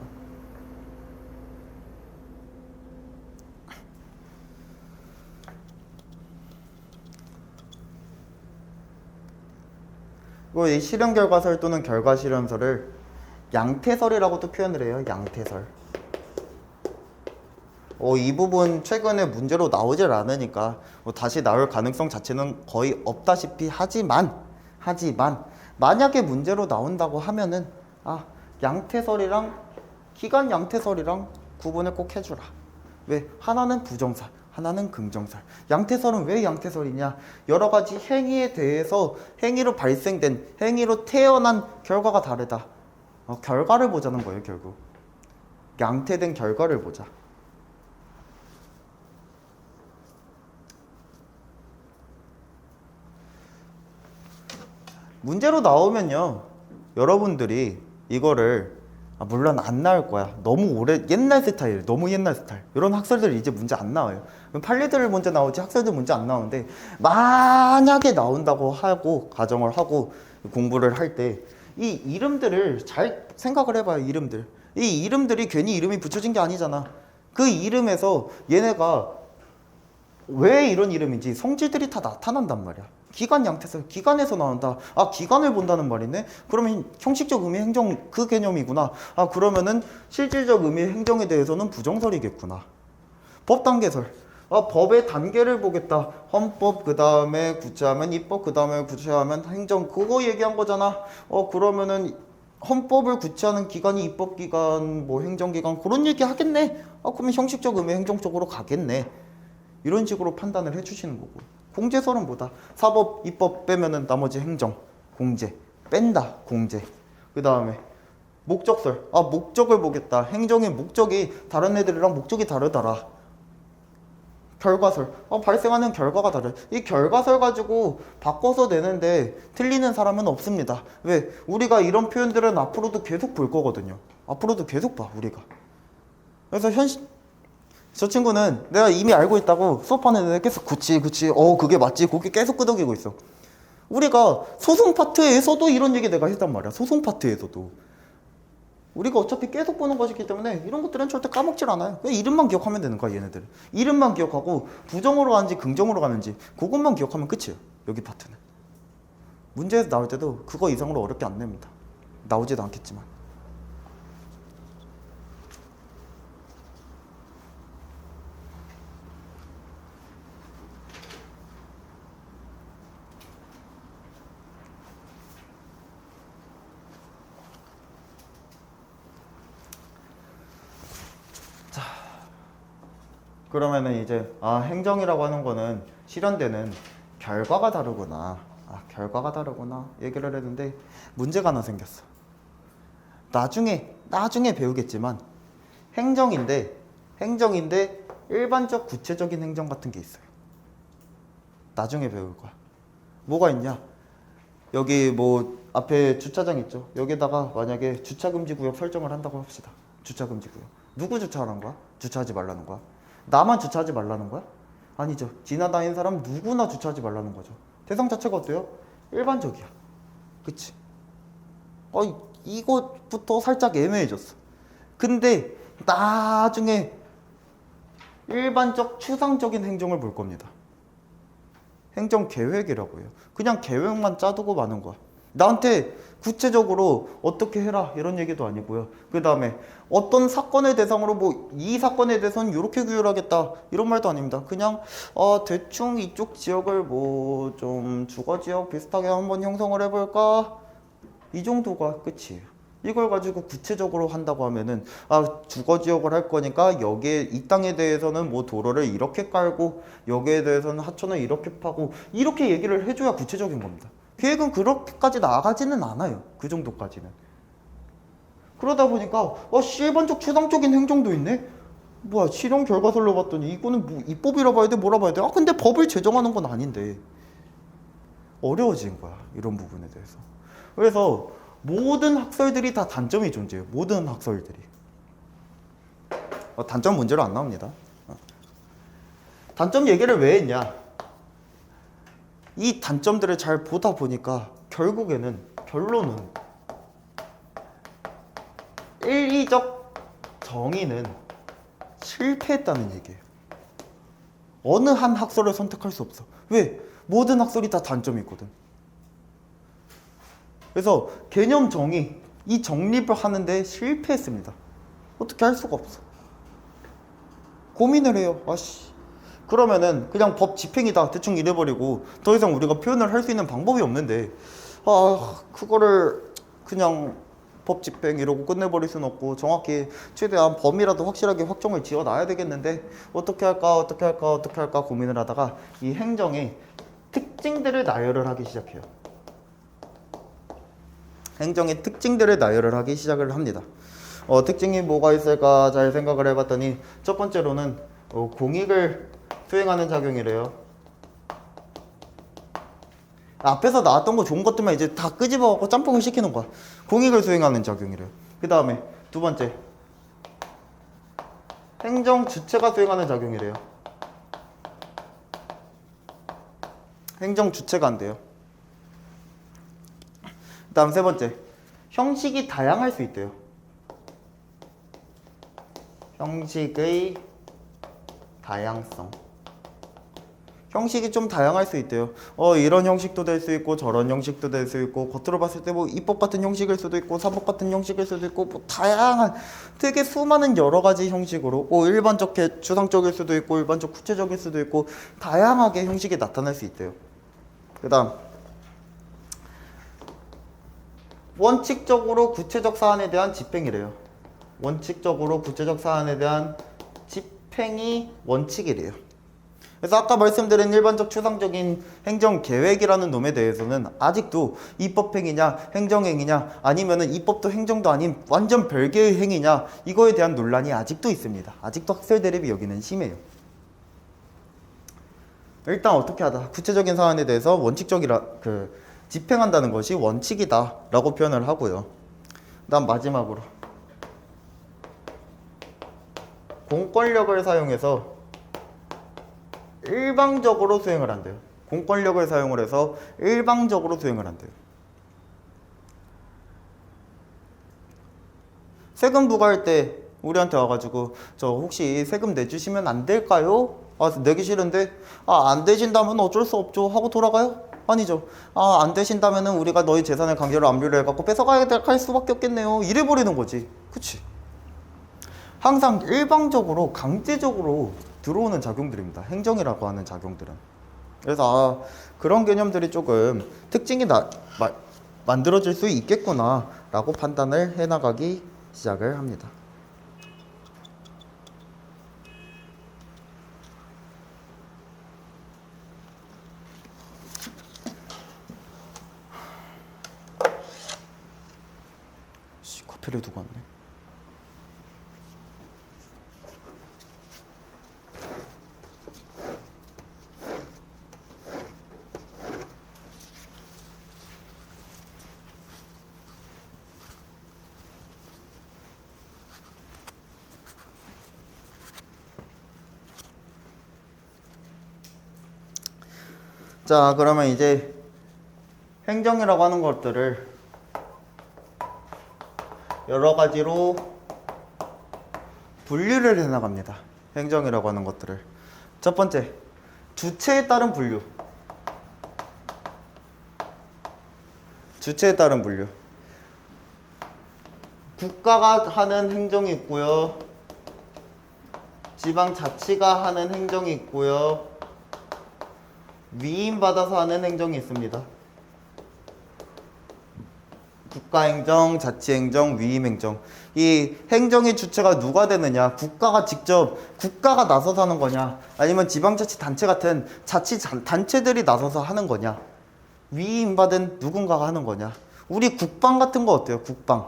이 실현결과설 또는 결과실현설을 양태설이라고도 표현을 해요. 양태설. 이 부분 최근에 문제로 나오질 않으니까 다시 나올 가능성 자체는 거의 없다시피 하지만 만약에 문제로 나온다고 하면은 양태설이랑 기간 양태설이랑 구분을 꼭 해주라. 왜? 하나는 부정설, 하나는 긍정설. 양태설은 왜 양태설이냐? 여러 가지 행위에 대해서 행위로 발생된, 행위로 태어난 결과가 다르다. 결과를 보자는 거예요, 결국. 양태된 결과를 보자. 문제로 나오면요, 여러분들이 이거를 물론 안 나올 거야. 너무 옛날 스타일, 너무 옛날 스타일. 이런 학설들 이제 문제 안 나와요. 판례들 문제 나오지 학설들 문제 안 나오는데, 만약에 나온다고 하고 가정을 하고 공부를 할 때 이 이름들을 잘 생각을 해봐요. 이 이름들이 괜히 이름이 붙여진 게 아니잖아. 그 이름에서 얘네가 왜 이런 이름인지 성질들이 다 나타난단 말이야. 기간 양태설, 기간에서 나온다. 기간을 본다는 말이네. 그러면 형식적 의미 행정 그 개념이구나. 그러면은 실질적 의미 행정에 대해서는 부정설이겠구나. 법 단계설. 법의 단계를 보겠다. 헌법, 그 다음에 구체하면 입법, 그 다음에 구체하면 행정. 그거 얘기한 거잖아. 그러면은 헌법을 구체하는 기관이 입법기관, 뭐 행정기관 그런 얘기 하겠네. 그러면 형식적 의미 행정 쪽으로 가겠네. 이런 식으로 판단을 해주시는 거고. 공제설은 뭐다? 사법, 입법 빼면은 나머지 행정, 공제 뺀다. 공제. 그 다음에 목적설. 목적을 보겠다. 행정의 목적이 다른 애들이랑 목적이 다르더라. 결과설. 발생하는 결과가 다르. 이 결과설 가지고 바꿔서 내는데 틀리는 사람은 없습니다. 왜? 우리가 이런 표현들은 앞으로도 계속 볼 거거든요. 앞으로도 계속 봐, 우리가. 그래서 저 친구는 내가 이미 알고 있다고 수업하는 애들 계속 그치 그게 맞지 그게 계속 끄덕이고 있어. 우리가 소송 파트에서도 이런 얘기 내가 했단 말이야. 소송 파트에서도 우리가 어차피 계속 보는 것이기 때문에 이런 것들은 절대 까먹질 않아요. 그냥 이름만 기억하면 되는 거야, 얘네들은. 이름만 기억하고 부정으로 가는지 긍정으로 가는지 그것만 기억하면 끝이에요. 여기 파트는. 문제에서 나올 때도 그거 이상으로 어렵게 안 냅니다. 나오지도 않겠지만. 그러면은 이제 행정이라고 하는 거는 실현되는 결과가 다르구나. 결과가 다르구나 얘기를 했는데 문제가 하나 생겼어. 나중에 배우겠지만 행정인데 일반적 구체적인 행정 같은 게 있어요. 나중에 배울 거야. 뭐가 있냐? 여기 뭐 앞에 주차장 있죠. 여기다가 만약에 주차금지구역 설정을 한다고 합시다. 주차금지구역. 누구 주차하라는 거야? 주차하지 말라는 거야? 나만 주차하지 말라는 거야? 아니죠. 지나다니는 사람 누구나 주차하지 말라는 거죠. 대상 자체가 어때요? 일반적이야. 그치? 이것부터 살짝 애매해졌어. 근데 나중에 일반적 추상적인 행정을 볼 겁니다. 행정계획이라고 해요. 그냥 계획만 짜두고 마는 거야. 나한테 구체적으로 어떻게 해라 이런 얘기도 아니고요. 그 다음에 어떤 사건의 대상으로 뭐 이 사건에 대해서는 이렇게 규율하겠다 이런 말도 아닙니다. 그냥 대충 이쪽 지역을 뭐 좀 주거지역 비슷하게 한번 형성을 해볼까 이 정도가 끝이에요. 이걸 가지고 구체적으로 한다고 하면은 주거지역을 할 거니까 여기에 이 땅에 대해서는 뭐 도로를 이렇게 깔고 여기에 대해서는 하천을 이렇게 파고 이렇게 얘기를 해줘야 구체적인 겁니다. 계획은 그렇게까지 나가지는 않아요. 그 정도까지는. 그러다 보니까 일반적 추상적인 행정도 있네? 뭐야 실현 결과설로 봤더니 이거는 뭐 입법이라 봐야 돼 뭐라 봐야 돼? 근데 법을 제정하는 건 아닌데 어려워진 거야 이런 부분에 대해서. 그래서 모든 학설들이 다 단점이 존재해요. 모든 학설들이. 단점 문제로 안 나옵니다. 단점 얘기를 왜 했냐? 이 단점들을 잘 보다 보니까 결국에는 결론은 일리적 정의는 실패했다는 얘기예요. 어느 한 학설을 선택할 수 없어. 왜? 모든 학설이 다 단점이 있거든. 그래서 개념 정의, 이 정립을 하는데 실패했습니다. 어떻게 할 수가 없어. 고민을 해요. 그러면은 그냥 법 집행이다 대충 이래버리고 더 이상 우리가 표현을 할 수 있는 방법이 없는데 그거를 그냥 법 집행 이러고 끝내버릴 수는 없고 정확히 최대한 범위라도 확실하게 확정을 지어놔야 되겠는데 어떻게 할까 고민을 하다가 이 행정의 특징들을 나열을 하기 시작해요. 행정의 특징들을 나열을 하기 시작을 합니다. 특징이 뭐가 있을까 잘 생각을 해봤더니 첫 번째로는 공익을 수행하는 작용이래요. 앞에서 나왔던 거 좋은 것들만 이제 다 끄집어갖고 짬뽕을 시키는 거야. 공익을 수행하는 작용이래요. 그 다음에 두 번째 행정 주체가 수행하는 작용이래요. 행정 주체가 안 돼요. 그 다음 세 번째 형식이 다양할 수 있대요. 형식의 다양성. 형식이 좀 다양할 수 있대요. 이런 형식도 될 수 있고 저런 형식도 될 수 있고 겉으로 봤을 때 뭐 입법 같은 형식일 수도 있고 사법 같은 형식일 수도 있고 뭐 다양한 되게 수많은 여러 가지 형식으로 일반적 추상적일 수도 있고 일반적 구체적일 수도 있고 다양하게 형식이 나타날 수 있대요. 그 다음 원칙적으로 구체적 사안에 대한 집행이래요. 원칙적으로 구체적 사안에 대한 집행이 원칙이래요. 그래서 아까 말씀드린 일반적 추상적인 행정계획이라는 놈에 대해서는 아직도 입법행위냐 행정행위냐 아니면은 입법도 행정도 아닌 완전 별개의 행위냐 이거에 대한 논란이 아직도 있습니다. 아직도 학설 대립이 여기는 심해요. 일단 어떻게 하다 구체적인 사안에 대해서 집행한다는 것이 원칙이다 라고 표현을 하고요. 그다음 마지막으로 공권력을 사용해서 일방적으로 수행을 한대요. 공권력을 사용을 해서 일방적으로 수행을 한대요. 세금 부과할 때 우리한테 와가지고 저 혹시 세금 내주시면 안 될까요? 아 내기 싫은데 안 되신다면 어쩔 수 없죠 하고 돌아가요? 아니죠. 안 되신다면은 우리가 너희 재산을 강제로 압류를 해갖고 뺏어가야 할 수밖에 없겠네요. 이래버리는 거지. 그치? 항상 일방적으로 강제적으로 들어오는 작용들입니다. 행정이라고 하는 작용들은. 그래서 그런 개념들이 조금 특징이 만들어질 수 있겠구나 라고 판단을 해나가기 시작을 합니다. 커피를 두고 왔네. 자, 그러면 이제 행정이라고 하는 것들을 여러 가지로 분류를 해나갑니다. 행정이라고 하는 것들을. 첫 번째, 주체에 따른 분류. 주체에 따른 분류. 국가가 하는 행정이 있고요. 지방자치가 하는 행정이 있고요. 위임받아서 하는 행정이 있습니다. 국가행정, 자치행정, 위임행정. 이 행정의 주체가 누가 되느냐? 국가가 나서서 하는 거냐? 아니면 지방자치단체 같은 자치단체들이 나서서 하는 거냐? 위임받은 누군가가 하는 거냐? 우리 국방 같은 거 어때요? 국방.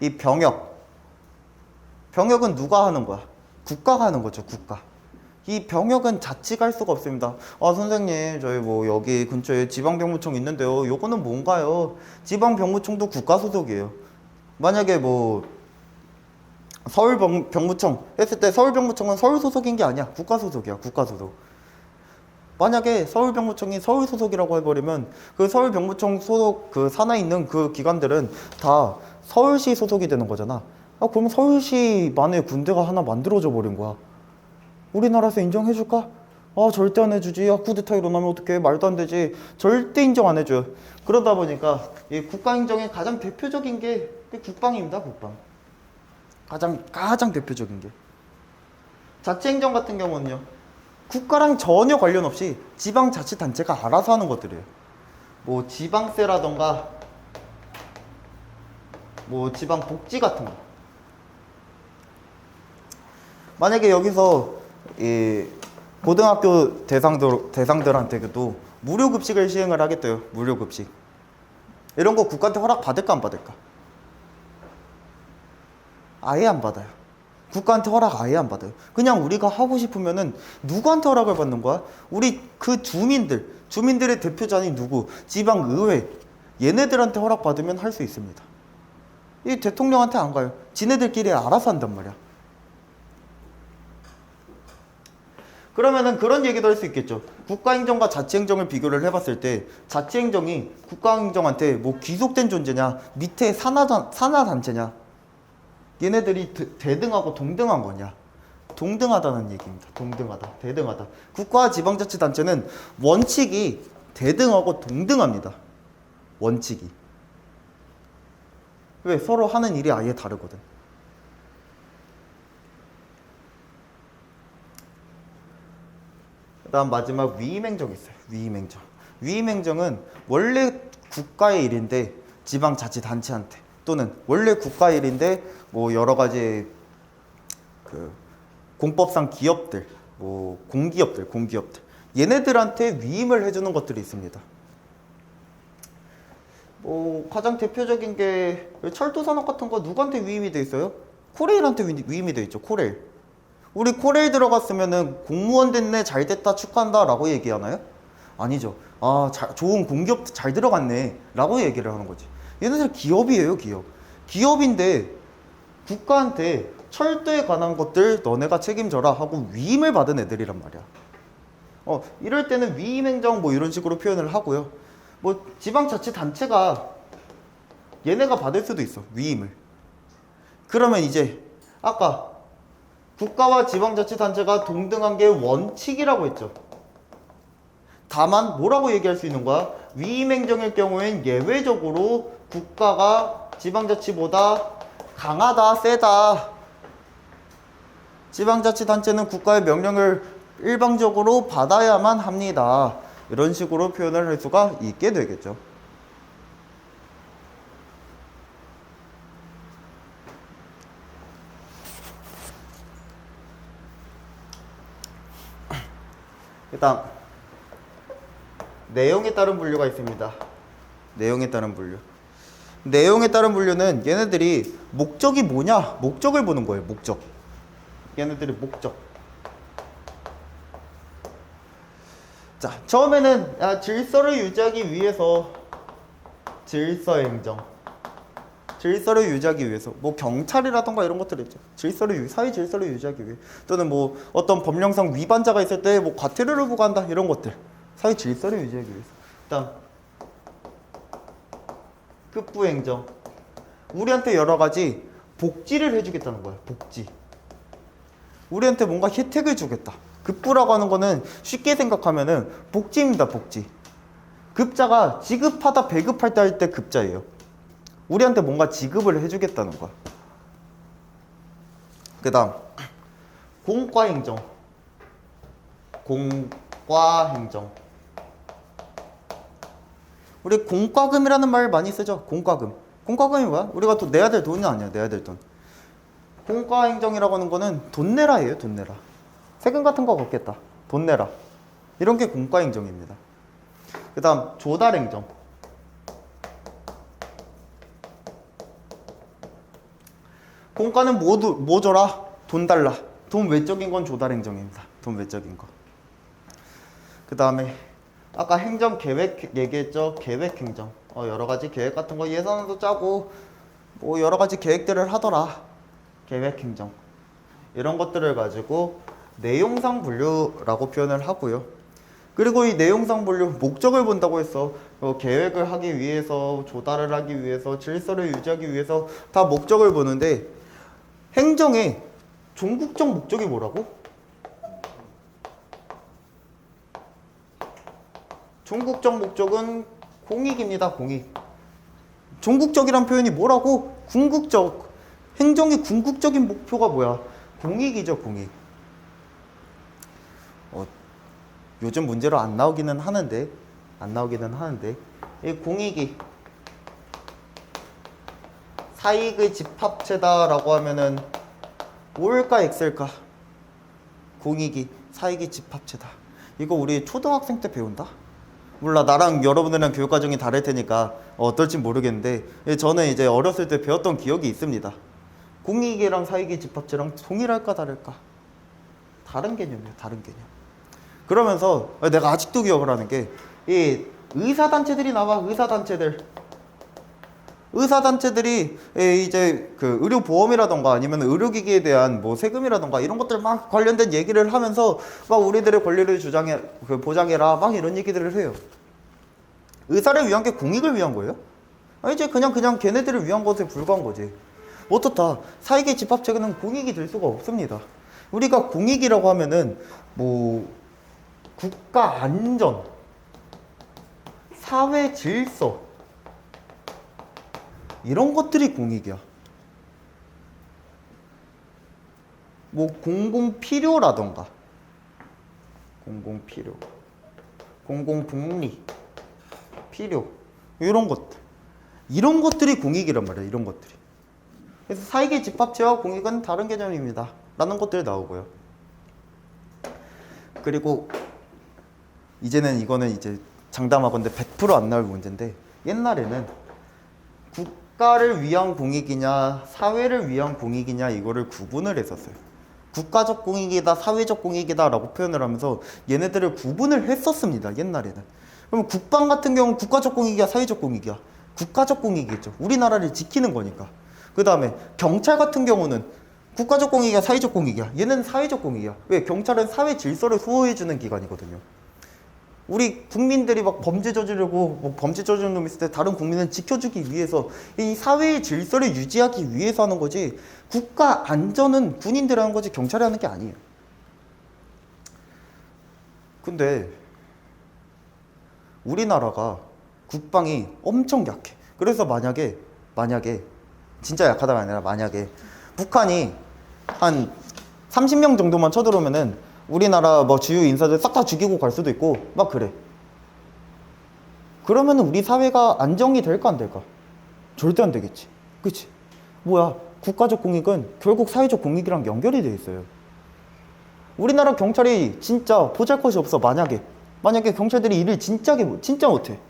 이 병역은 누가 하는 거야? 국가가 하는 거죠, 국가. 이 병역은 자치가 할 수가 없습니다. 선생님 저희 뭐 여기 근처에 지방병무청 있는데요. 요거는 뭔가요? 지방병무청도 국가 소속이에요. 만약에 뭐 서울병무청 했을 때 서울병무청은 서울 소속인 게 아니야. 국가 소속이야. 국가 소속. 만약에 서울병무청이 서울 소속이라고 해버리면 그 서울병무청 소속 그 산하에 있는 그 기관들은 다 서울시 소속이 되는 거잖아. 그러면 서울시만의 군대가 하나 만들어져 버린 거야. 우리나라에서 인정해줄까? 절대 안 해주지. 쿠데타 일어나면 어떡해? 말도 안 되지. 절대 인정 안 해줘요. 그러다 보니까 이 국가행정의 가장 대표적인 게 국방입니다. 국방. 가장 대표적인 게. 자치행정 같은 경우는요. 국가랑 전혀 관련 없이 지방자치단체가 알아서 하는 것들이에요. 뭐 지방세라던가 뭐 지방복지 같은 거. 만약에 여기서 이 고등학교 대상들한테도 무료급식을 시행을 하겠대요. 무료급식. 이런 거 국가한테 허락 받을까 안 받을까? 아예 안 받아요. 국가한테 허락 아예 안 받아요. 그냥 우리가 하고 싶으면은 누구한테 허락을 받는 거야? 우리 그 주민들의 대표자인 누구? 지방의회. 얘네들한테 허락 받으면 할 수 있습니다. 이 대통령한테 안 가요. 지네들끼리 알아서 한단 말이야. 그러면은 그런 얘기도 할 수 있겠죠. 국가행정과 자치행정을 비교를 해봤을 때 자치행정이 국가행정한테 뭐 귀속된 존재냐, 밑에 산하단체냐, 얘네들이 대등하고 동등한 거냐? 동등하다는 얘기입니다. 동등하다, 대등하다. 국가와 지방자치단체는 원칙이 대등하고 동등합니다. 원칙이. 왜? 서로 하는 일이 아예 다르거든. 그다음 마지막 위임행정이 있어요. 위임행정. 위임행정은 원래 국가의 일인데 지방자치단체한테 또는 원래 국가의 일인데 뭐 여러 가지 그 공법상 기업들, 뭐 공기업들 얘네들한테 위임을 해주는 것들이 있습니다. 뭐 가장 대표적인 게 철도산업 같은 거 누구한테 위임이 돼 있어요? 코레일한테 위임이 돼 있죠. 코레일. 우리 코레일 들어갔으면은 공무원 됐네, 잘 됐다, 축하한다 라고 얘기하나요? 아니죠. 좋은 공기업 잘 들어갔네 라고 얘기를 하는 거지. 얘네들 기업이에요. 기업인데 국가한테 철도에 관한 것들 너네가 책임져라 하고 위임을 받은 애들이란 말이야. 이럴 때는 위임행정 뭐 이런 식으로 표현을 하고요. 뭐 지방자치단체가 얘네가 받을 수도 있어. 위임을. 그러면 이제 아까 국가와 지방자치단체가 동등한 게 원칙이라고 했죠. 다만 뭐라고 얘기할 수 있는 거야? 위임행정일 경우엔 예외적으로 국가가 지방자치보다 강하다, 세다. 지방자치단체는 국가의 명령을 일방적으로 받아야만 합니다. 이런 식으로 표현을 할 수가 있게 되겠죠. 일단 내용에 따른 분류가 있습니다. 내용에 따른 분류. 내용에 따른 분류는 얘네들이 목적이 뭐냐? 목적을 보는 거예요. 목적. 얘네들이 목적. 자, 처음에는 질서를 유지하기 위해서 질서행정. 질서를 유지하기 위해서 뭐 경찰이라던가 이런 것들 있죠. 사회 질서를 유지하기 위해 또는 뭐 어떤 법령상 위반자가 있을 때 뭐 과태료를 부과한다 이런 것들. 사회 질서를 유지하기 위해서. 일단 급부행정. 우리한테 여러 가지 복지를 해주겠다는 거야. 복지. 우리한테 뭔가 혜택을 주겠다. 급부라고 하는 거는 쉽게 생각하면은 복지입니다. 복지. 급자가 지급하다 배급할 때 할 때 급자예요. 우리한테 뭔가 지급을 해주겠다는 거야. 그 다음 공과행정. 공과행정. 우리 공과금이라는 말 많이 쓰죠. 공과금. 공과금이 뭐야? 우리가 또 내야 될 돈이 아니야. 내야 될 돈. 공과행정이라고 하는 거는 돈 내라예요. 돈 내라. 세금 같은 거 걷겠다. 돈 내라. 이런 게 공과행정입니다. 그 다음 조달행정. 공과는 뭐 줘라? 돈 달라. 돈 외적인 건 조달행정입니다. 돈 외적인 거. 그 다음에 아까 행정계획 얘기했죠. 계획행정. 여러 가지 계획 같은 거 예산도 짜고 뭐 여러 가지 계획들을 하더라. 계획행정. 이런 것들을 가지고 내용상 분류라고 표현을 하고요. 그리고 이 내용상 분류 목적을 본다고 했어. 계획을 하기 위해서, 조달을 하기 위해서, 질서를 유지하기 위해서 다 목적을 보는데 행정의 종국적 목적이 뭐라고? 종국적 목적은 공익입니다. 공익. 종국적이란 표현이 뭐라고? 궁극적. 행정의 궁극적인 목표가 뭐야? 공익이죠. 공익. 요즘 문제로 안 나오기는 하는데 이 공익이 사익의 집합체다라고 하면은 뭘까 X일까? 공익이 사익의 집합체다. 이거 우리 초등학생 때 배운다? 몰라. 나랑 여러분들이랑 교육과정이 다를 테니까 어떨지 모르겠는데 저는 이제 어렸을 때 배웠던 기억이 있습니다. 공익이랑 사익의 집합체랑 동일할까 다를까? 다른 개념이야. 다른 개념. 그러면서 내가 아직도 기억을 하는 게 이 의사단체들이 나와. 의사단체들이 이제 그 의료보험이라던가 아니면 의료기기에 대한 뭐 세금이라던가 이런 것들 막 관련된 얘기를 하면서 막 우리들의 권리를 보장해라 막 이런 얘기들을 해요. 의사를 위한 게 공익을 위한 거예요? 이제 그냥 걔네들을 위한 것에 불과한 거지. 어떻다. 사익의 집합체는 공익이 될 수가 없습니다. 우리가 공익이라고 하면은 뭐 국가 안전, 사회 질서 이런 것들이 공익이야. 뭐 공공필요라던가 공공필요, 공공복리, 필요 이런 것들이 공익이란 말이야. 이런 것들이. 그래서 사익의 집합체와 공익은 다른 개념입니다. 라는 것들이 나오고요. 그리고 이거는 이제 장담하건대 100% 안 나올 문제인데 옛날에는 국가를 위한 공익이냐 사회를 위한 공익이냐 이거를 구분을 했었어요. 국가적 공익이다 사회적 공익이다 라고 표현을 하면서 얘네들을 구분을 했었습니다. 옛날에는. 그럼 국방 같은 경우는 국가적 공익이야 사회적 공익이야? 국가적 공익이겠죠. 우리나라를 지키는 거니까. 그 다음에 경찰 같은 경우는 국가적 공익이야 사회적 공익이야? 얘는 사회적 공익이야. 왜? 경찰은 사회 질서를 수호해주는 기관이거든요. 우리 국민들이 막 범죄 저지르고 뭐 범죄 저지른 놈 있을 때 다른 국민을 지켜주기 위해서 이 사회의 질서를 유지하기 위해서 하는 거지 국가 안전은 군인들이 하는 거지 경찰이 하는 게 아니에요. 근데 우리나라가 국방이 엄청 약해. 그래서 만약에 진짜 약하다가 아니라 만약에 북한이 한 30명 정도만 쳐들어오면은 우리나라 뭐 주요 인사들 싹 다 죽이고 갈 수도 있고 막 그래. 그러면은 우리 사회가 안정이 될까 안 될까? 절대 안 되겠지. 그치? 뭐야, 국가적 공익은 결국 사회적 공익이랑 연결이 돼 있어요. 우리나라 경찰이 진짜 보잘것이 없어. 만약에 경찰들이 일을 진짜 못해.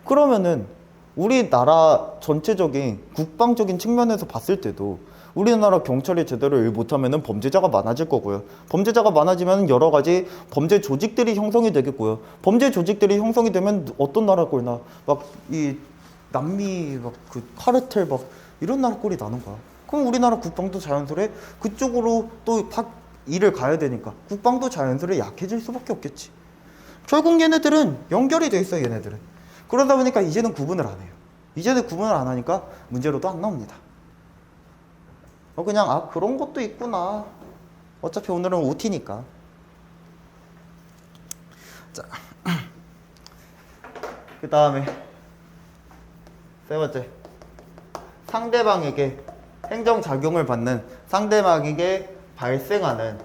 그러면은 우리나라 전체적인 국방적인 측면에서 봤을 때도 우리나라 경찰이 제대로 일 못하면은 범죄자가 많아질 거고요. 범죄자가 많아지면 여러 가지 범죄 조직들이 형성이 되겠고요. 범죄 조직들이 형성이 되면 어떤 나라 꼴나 막 이 남미 막 그 카르텔 막 이런 나라 꼴이 나는 거야. 그럼 우리나라 국방도 자연스레 그쪽으로 또 일을 가야 되니까 국방도 자연스레 약해질 수밖에 없겠지. 결국 얘네들은 연결이 돼 있어요. 얘네들은. 그러다 보니까 이제는 구분을 안 해요. 이제는 구분을 안 하니까 문제로도 안 나옵니다. 그냥 그런 것도 있구나. 어차피 오늘은 OT니까. 자, 그 다음에 세 번째, 상대방에게 행정작용을 받는 상대방에게 발생하는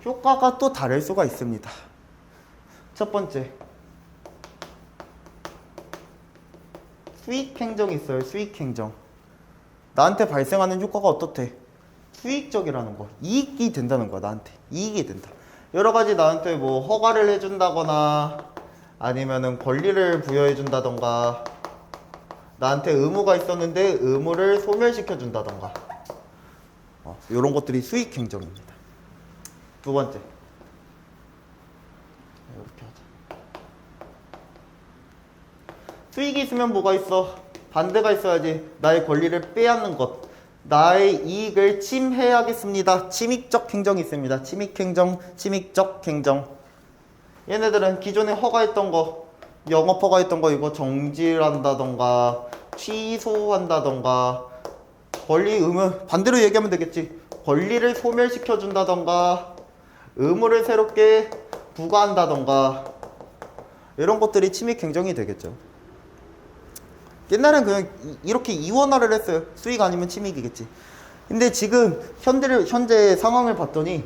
효과가 또 다를 수가 있습니다. 첫 번째, 수익행정이 있어요. 수익행정. 나한테 발생하는 효과가 어떻대? 수익적이라는 거. 이익이 된다는 거야. 나한테 이익이 된다. 여러 가지 나한테 뭐 허가를 해준다거나 아니면은 권리를 부여해 준다던가 나한테 의무가 있었는데 의무를 소멸시켜 준다던가 이런 것들이 수익행정입니다. 두 번째, 이렇게 하자. 수익이 있으면 뭐가 있어? 반대가 있어야지. 나의 권리를 빼앗는 것, 나의 이익을 침해하겠습니다. 침익적 행정이 있습니다. 침익행정, 침익적 행정. 얘네들은 기존에 허가했던 거, 영업 허가했던 거 이거 정지한다던가 취소한다던가 권리 의무, 반대로 얘기하면 되겠지. 권리를 소멸시켜 준다던가 의무를 새롭게 부과한다던가 이런 것들이 침익행정이 되겠죠. 옛날엔 그냥 이렇게 이원화를 했어요. 수익 아니면 침익이겠지. 근데 지금 현재 상황을 봤더니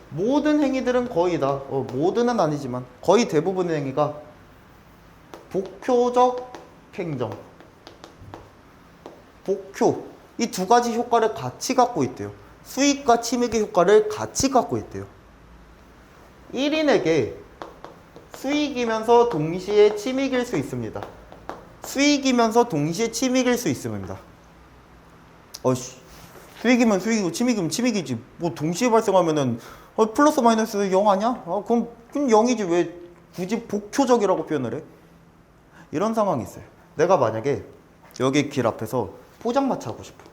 모든 행위들은 거의 다 모든은 아니지만 거의 대부분의 행위가 복효적 행정, 복효, 이 두 가지 효과를 같이 갖고 있대요. 수익과 침익의 효과를 같이 갖고 있대요. 1인에게 수익이면서 동시에 침익일 수 있습니다. 수익이면서 동시에 침익일 수 있습니다. 수익이면 수익이고 침익이면 침익이지. 뭐 동시에 발생하면은 플러스 마이너스 0 아니야? 그럼 0이지. 왜 굳이 복효적이라고 표현을 해? 이런 상황이 있어요. 내가 만약에 여기 길 앞에서 포장마차 하고 싶어.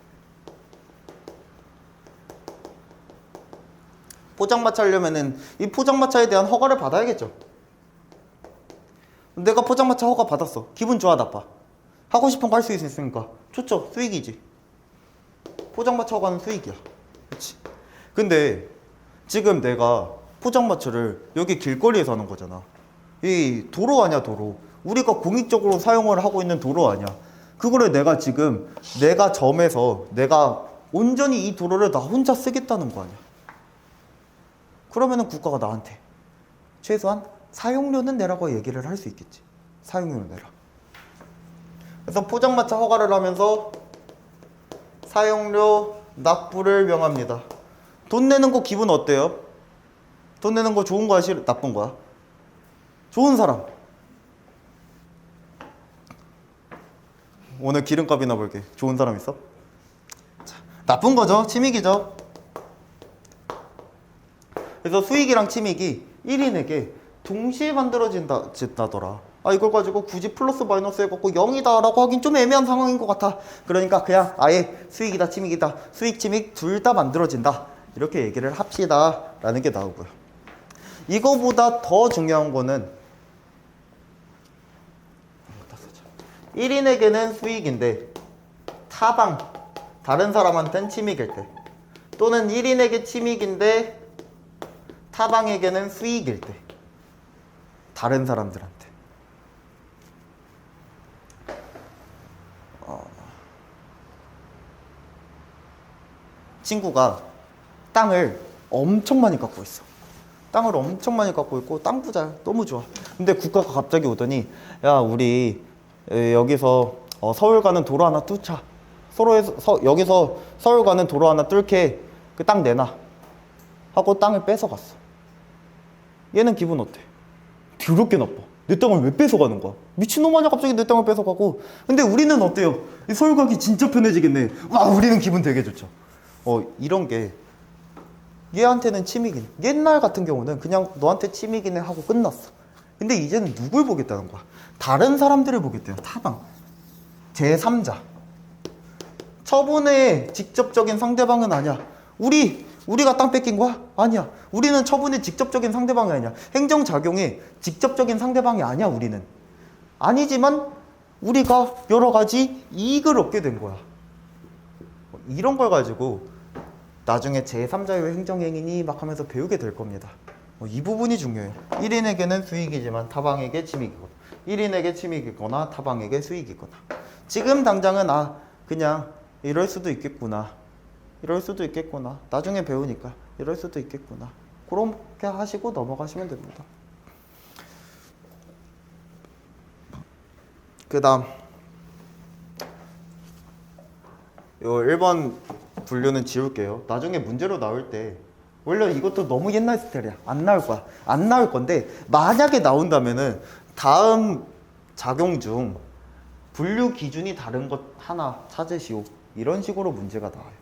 포장마차 하려면은 이 포장마차에 대한 허가를 받아야겠죠. 내가 포장마차 허가 받았어. 기분 좋아, 나빠? 하고 싶은 거 할 수 있으니까 좋죠. 수익이지. 포장마차 허가는 수익이야. 그치? 근데 지금 내가 포장마차를 여기 길거리에서 하는 거잖아. 이 도로 아니야, 도로. 우리가 공익적으로 사용을 하고 있는 도로 아니야. 그거를 내가 지금 내가 점에서 내가 온전히 이 도로를 나 혼자 쓰겠다는 거 아니야. 그러면은 국가가 나한테 최소한 사용료는 내라고 얘기를 할 수 있겠지. 사용료는 내라. 그래서 포장마차 허가를 하면서 사용료 납부를 명합니다. 돈 내는 거 기분 어때요? 돈 내는 거 좋은 거야, 나쁜 거야? 좋은 사람. 오늘 기름값이나 볼게. 좋은 사람 있어? 자, 나쁜 거죠. 침익이죠. 그래서 수익이랑 침익이 1인에게 동시에 만들어진다더라. 이걸 가지고 굳이 플러스 마이너스 해갖고 0이다 라고 하긴 좀 애매한 상황인 것 같아. 그러니까 그냥 아예 수익이다 침익이다, 수익 침익 둘 다 만들어진다, 이렇게 얘기를 합시다 라는 게 나오고요. 이거보다 더 중요한 거는 1인에게는 수익인데 타방, 다른 사람한테는 침익일 때, 또는 1인에게 침익인데 타방에게는 수익일 때, 다른 사람들한테. 친구가 땅을 엄청 많이 갖고 있어. 땅을 엄청 많이 갖고 있고 땅 부자야. 너무 좋아. 근데 국가가 갑자기 오더니 야, 우리 여기서 서울 가는 도로 하나 뚫자. 여기서 서울 가는 도로 하나 뚫게 그 땅 내놔 하고 땅을 뺏어갔어. 얘는 기분 어때? 더럽게 나빠. 내 땅을 왜 뺏어가는 거야? 미친놈 아니야 갑자기 내 땅을 뺏어가고. 근데 우리는 어때요? 서울 가기 진짜 편해지겠네. 와, 우리는 기분 되게 좋죠. 이런 게 얘한테는 침익이네. 옛날 같은 경우는 그냥 너한테 침익이네 하고 끝났어. 근데 이제는 누굴 보겠다는 거야? 다른 사람들을 보겠대요. 타방, 제3자. 처분의 직접적인 상대방은 아니야. 우리가 땅 뺏긴 거야? 아니야. 우리는 처분의 직접적인 상대방이 아니야. 행정작용의 직접적인 상대방이 아니야. 우리는 아니지만 우리가 여러 가지 이익을 얻게 된 거야. 이런 걸 가지고 나중에 제3자의 행정행위니 막 하면서 배우게 될 겁니다. 이 부분이 중요해요. 1인에게는 수익이지만 타방에게 침익이거나, 1인에게 침익이거나 타방에게 수익이거나. 지금 당장은 그냥 이럴 수도 있겠구나, 이럴 수도 있겠구나, 나중에 배우니까 이럴 수도 있겠구나, 그렇게 하시고 넘어가시면 됩니다. 그 다음 요 1번 분류는 지울게요. 나중에 문제로 나올 때 원래 이것도 너무 옛날 스타일이야. 안 나올 거야. 안 나올 건데 만약에 나온다면은 다음 작용 중 분류 기준이 다른 것 하나 찾으시오. 이런 식으로 문제가 나와요.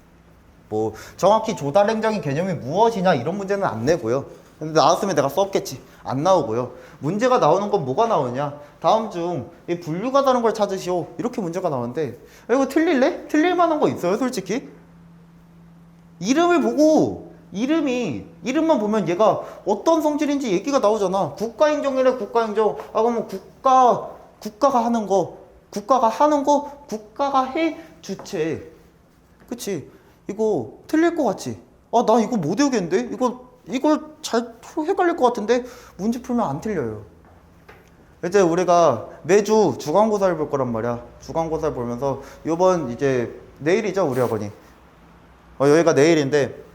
뭐 정확히 조달 행정의 개념이 무엇이냐 이런 문제는 안 내고요. 근데 나왔으면 내가 썼겠지. 안 나오고요. 문제가 나오는 건 뭐가 나오냐? 다음 중 이 분류가 다른 걸 찾으시오. 이렇게 문제가 나오는데 이거 틀릴래? 틀릴 만한 거 있어요, 솔직히? 이름을 보고 이름만 보면 얘가 어떤 성질인지 얘기가 나오잖아. 국가행정이래, 국가행정. 그러면 국가가 하는 거, 국가가 해 주체. 그치? 이거 틀릴 것 같지? 나 이거 못 외우겠는데? 이걸 잘 헷갈릴 것 같은데? 문제 풀면 안 틀려요. 이제 우리가 매주 주간고사를 볼 거란 말이야. 주간고사를 보면서 요번 이제 내일이죠, 우리 학원이. 여기가 내일인데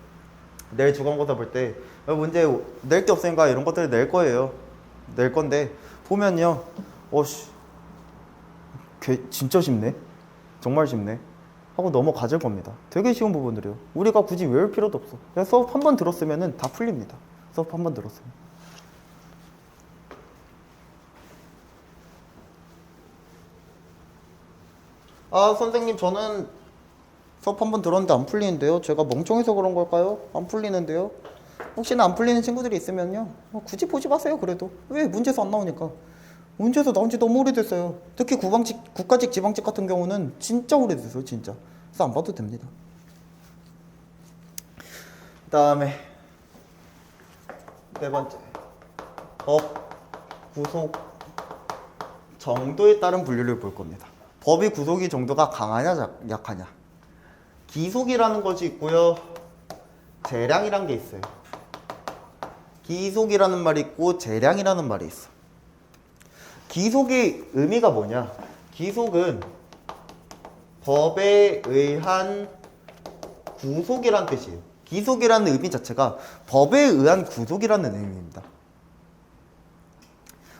내일 주간고사 볼 때 문제 낼 게 없으니까 이런 것들을 낼 거예요. 낼 건데 보면요, 진짜 쉽네, 정말 쉽네 하고 넘어가질 겁니다. 되게 쉬운 부분들이요. 우리가 굳이 외울 필요도 없어. 그냥 수업 한 번 들었으면 다 풀립니다. 수업 한 번 들었으면. 선생님, 저는 수업 한 번 들었는데 안 풀리는데요. 제가 멍청해서 그런 걸까요? 안 풀리는데요. 혹시나 안 풀리는 친구들이 있으면요, 굳이 보지 마세요. 그래도 왜? 문제에서 안 나오니까. 문제에서 나온 지 너무 오래됐어요. 특히 국가직, 지방직 같은 경우는 진짜 오래됐어요, 진짜. 그래서 안 봐도 됩니다. 그 다음에 네 번째, 법, 구속, 정도에 따른 분류를 볼 겁니다. 법이 구속이 정도가 강하냐 약하냐. 기속이라는 것이 있고요, 재량이란 게 있어요. 기속이라는 말이 있고 재량이라는 말이 있어. 기속의 의미가 뭐냐? 기속은 법에 의한 구속이란 뜻이에요. 기속이라는 의미 자체가 법에 의한 구속이라는 의미입니다.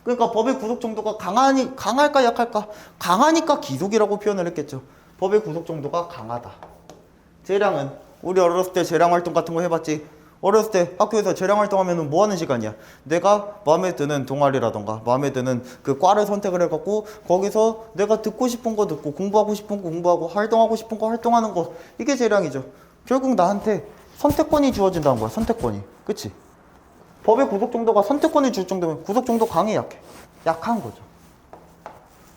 그러니까 법의 구속 정도가 강할까 약할까? 강하니까 기속이라고 표현을 했겠죠. 법의 구속 정도가 강하다. 재량은 우리 어렸을 때 재량 활동 같은 거 해봤지? 어렸을 때 학교에서 재량 활동하면 뭐 하는 시간이야? 내가 마음에 드는 동아리라던가 마음에 드는 그 과를 선택을 해갖고 거기서 내가 듣고 싶은 거 듣고 공부하고 싶은 거 공부하고 활동하고 싶은 거 활동하는 거, 이게 재량이죠. 결국 나한테 선택권이 주어진다는 거야. 선택권이. 그치? 법의 구속 정도가 선택권을 줄 정도면 구속 정도 강해 약해? 약한 거죠.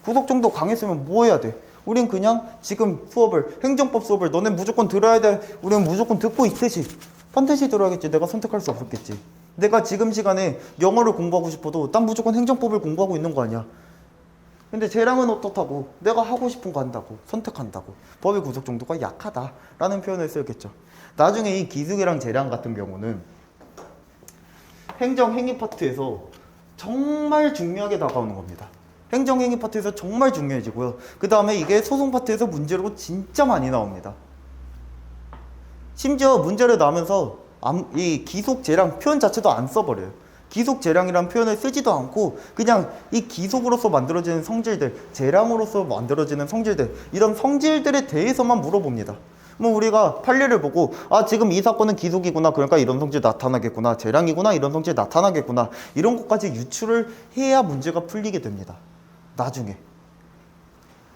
구속 정도 강했으면 뭐 해야 돼? 우린 그냥 지금 수업을, 행정법 수업을 너네 무조건 들어야 돼, 우리는 무조건 듣고 있듯이 반드시 들어야겠지. 내가 선택할 수 없었겠지. 내가 지금 시간에 영어를 공부하고 싶어도 난 무조건 행정법을 공부하고 있는 거 아니야. 근데 쟤랑은 어떻다고? 내가 하고 싶은 거 한다고. 선택한다고. 법의 구속 정도가 약하다라는 표현을 쓰였겠죠. 나중에 이 기숙이랑 쟤랑 같은 경우는 행정행위 파트에서 정말 중요하게 다가오는 겁니다. 행정행위 파트에서 정말 중요해지고요. 그 다음에 이게 소송 파트에서 문제로 진짜 많이 나옵니다. 심지어 문제를 나오면서 이 기속재량 표현 자체도 안 써버려요. 기속재량이란 표현을 쓰지도 않고 그냥 이 기속으로서 만들어지는 성질들, 재량으로서 만들어지는 성질들, 이런 성질들에 대해서만 물어봅니다. 뭐 우리가 판례를 보고 지금 이 사건은 기속이구나, 그러니까 이런 성질 나타나겠구나, 재량이구나, 이런 성질 나타나겠구나, 이런 것까지 유추를 해야 문제가 풀리게 됩니다. 나중에.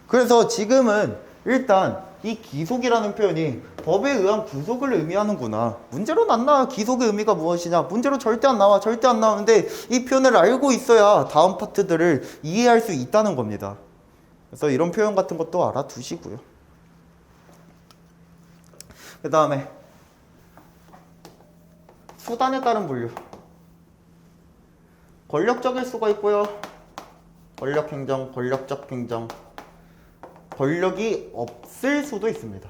그래서 지금은 일단 이 기속이라는 표현이 법에 의한 구속을 의미하는구나. 문제로는 안 나와. 기속의 의미가 무엇이냐. 문제로 절대 안 나와. 절대 안 나오는데 이 표현을 알고 있어야 다음 파트들을 이해할 수 있다는 겁니다. 그래서 이런 표현 같은 것도 알아두시고요. 그 다음에 수단에 따른 분류. 권력적일 수가 있고요. 권력행정, 권력적 행정. 권력이 없을 수도 있습니다.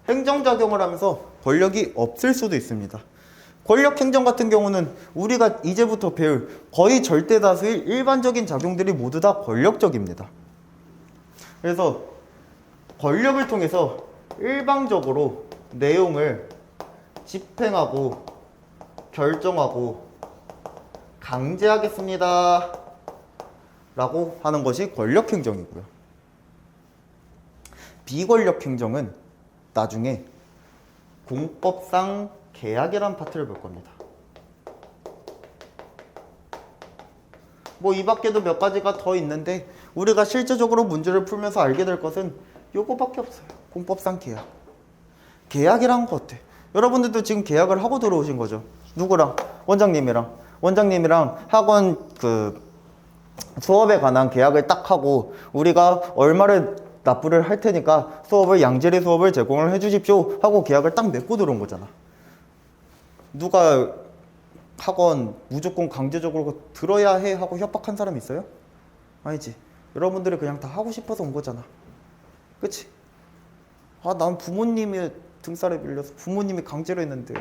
행정작용을 하면서 권력이 없을 수도 있습니다. 권력행정 같은 경우는 우리가 이제부터 배울 거의 절대 다수의 일반적인 작용들이 모두 다 권력적입니다. 그래서 권력을 통해서 일방적으로 내용을 집행하고 결정하고 강제하겠습니다 라고 하는 것이 권력행정이고요. 비권력행정은 나중에 공법상 계약이란 파트를 볼 겁니다. 뭐 이 밖에도 몇 가지가 더 있는데 우리가 실제적으로 문제를 풀면서 알게 될 것은 요거밖에 없어요. 공법상 계약. 계약이란 거 어때? 여러분들도 지금 계약을 하고 들어오신 거죠. 누구랑? 원장님이랑 학원 수업에 관한 계약을 딱 하고 우리가 얼마를 납부를 할 테니까 수업을 양질의 수업을 제공을 해주십시오 하고 계약을 딱 맺고 들어온 거잖아. 누가 학원 무조건 강제적으로 들어야 해 하고 협박한 사람 있어요? 아니지. 여러분들이 그냥 다 하고 싶어서 온 거잖아. 그치? 난 부모님의 등살에 밀려서 부모님이 강제로 했는데,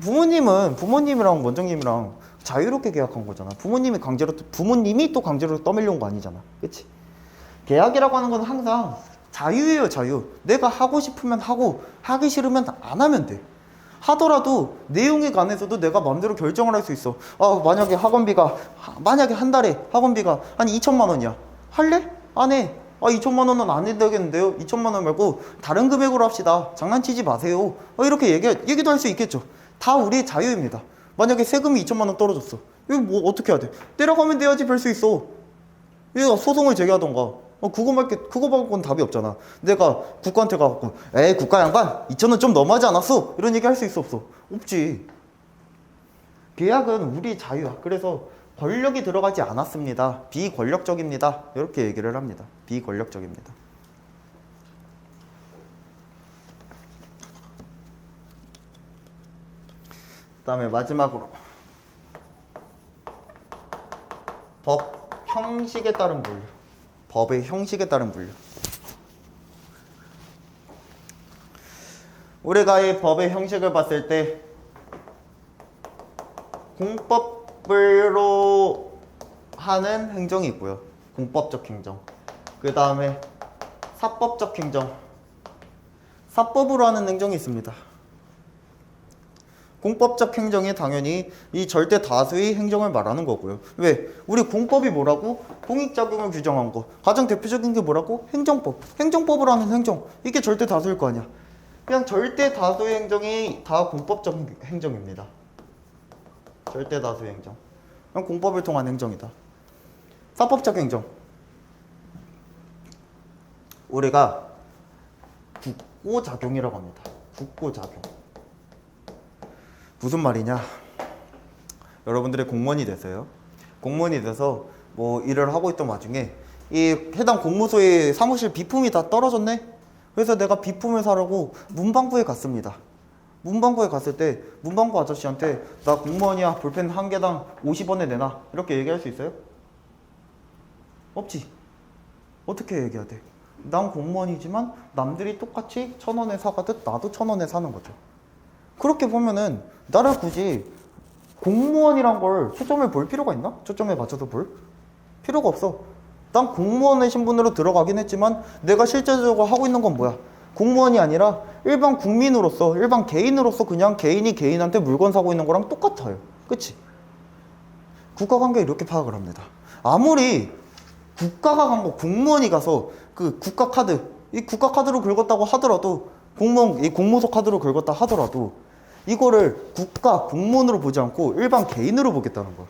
부모님이랑 원장님이랑 자유롭게 계약한 거잖아. 부모님이 또 강제로 떠밀려온 거 아니잖아. 그치? 계약이라고 하는 건 항상 자유예요, 자유. 내가 하고 싶으면 하고 하기 싫으면 안 하면 돼. 하더라도 내용에 관해서도 내가 마음대로 결정을 할 수 있어. 만약에 한 달에 학원비가 한 2천만 원이야. 할래? 안 해. 2천만 원은 안 되겠는데요? 2천만 원 말고 다른 금액으로 합시다. 장난치지 마세요. 이렇게 얘기도 할 수 있겠죠. 다 우리의 자유입니다. 만약에 세금이 2천만 원 떨어졌어. 이거 뭐 어떻게 해야 돼? 내려가면 돼야지 별 수 있어. 이거 소송을 제기하던가. 그거 말고는 답이 없잖아. 내가 국가한테 가갖고 국가 양반 2,000원 좀 너무하지 않았어? 이런 얘기 할 수 있어 없어? 없지. 계약은 우리 자유야. 그래서 권력이 들어가지 않았습니다. 비권력적입니다. 이렇게 얘기를 합니다. 비권력적입니다. 그 다음에 마지막으로 법 형식에 따른 분류. 법의 형식에 따른 분류. 우리가 이 법의 형식을 봤을 때 공법으로 하는 행정이 있고요. 공법적 행정. 그 다음에 사법적 행정. 사법으로 하는 행정이 있습니다. 공법적 행정이 당연히 이 절대 다수의 행정을 말하는 거고요. 왜? 우리 공법이 뭐라고? 공익작용을 규정한 거. 가장 대표적인 게 뭐라고? 행정법. 행정법으로 하는 행정. 이게 절대 다수일 거 아니야. 그냥 절대 다수의 행정이 다 공법적 행정입니다. 절대 다수의 행정. 그냥 공법을 통한 행정이다. 사법적 행정. 우리가 국고작용이라고 합니다. 국고작용. 무슨 말이냐? 여러분들이 공무원이 되세요. 공무원이 돼서 뭐 일을 하고 있던 와중에 이 해당 공무소의 사무실 비품이 다 떨어졌네? 그래서 내가 비품을 사려고 문방구에 갔습니다. 문방구에 갔을 때 문방구 아저씨한테 나 공무원이야 볼펜 한 개당 50원에 내놔 이렇게 얘기할 수 있어요? 없지. 어떻게 얘기해야 돼? 난 공무원이지만 남들이 똑같이 1,000원에 사가듯 나도 1,000원에 사는 거죠. 그렇게 보면은 나를 굳이 공무원이란 걸 초점을 볼 필요가 있나? 초점에 맞춰서 볼 필요가 없어. 난 공무원의 신분으로 들어가긴 했지만 내가 실제적으로 하고 있는 건 뭐야? 공무원이 아니라 일반 국민으로서, 일반 개인으로서 그냥 개인이 개인한테 물건 사고 있는 거랑 똑같아요. 그치? 국가관계 이렇게 파악을 합니다. 아무리 국가가 간 거, 공무원이 가서 그 국가카드, 이 국가카드로 긁었다고 하더라도, 공무원, 이 공무소 카드로 긁었다 하더라도, 이거를 국가, 공무원으로 보지 않고 일반 개인으로 보겠다는 거야.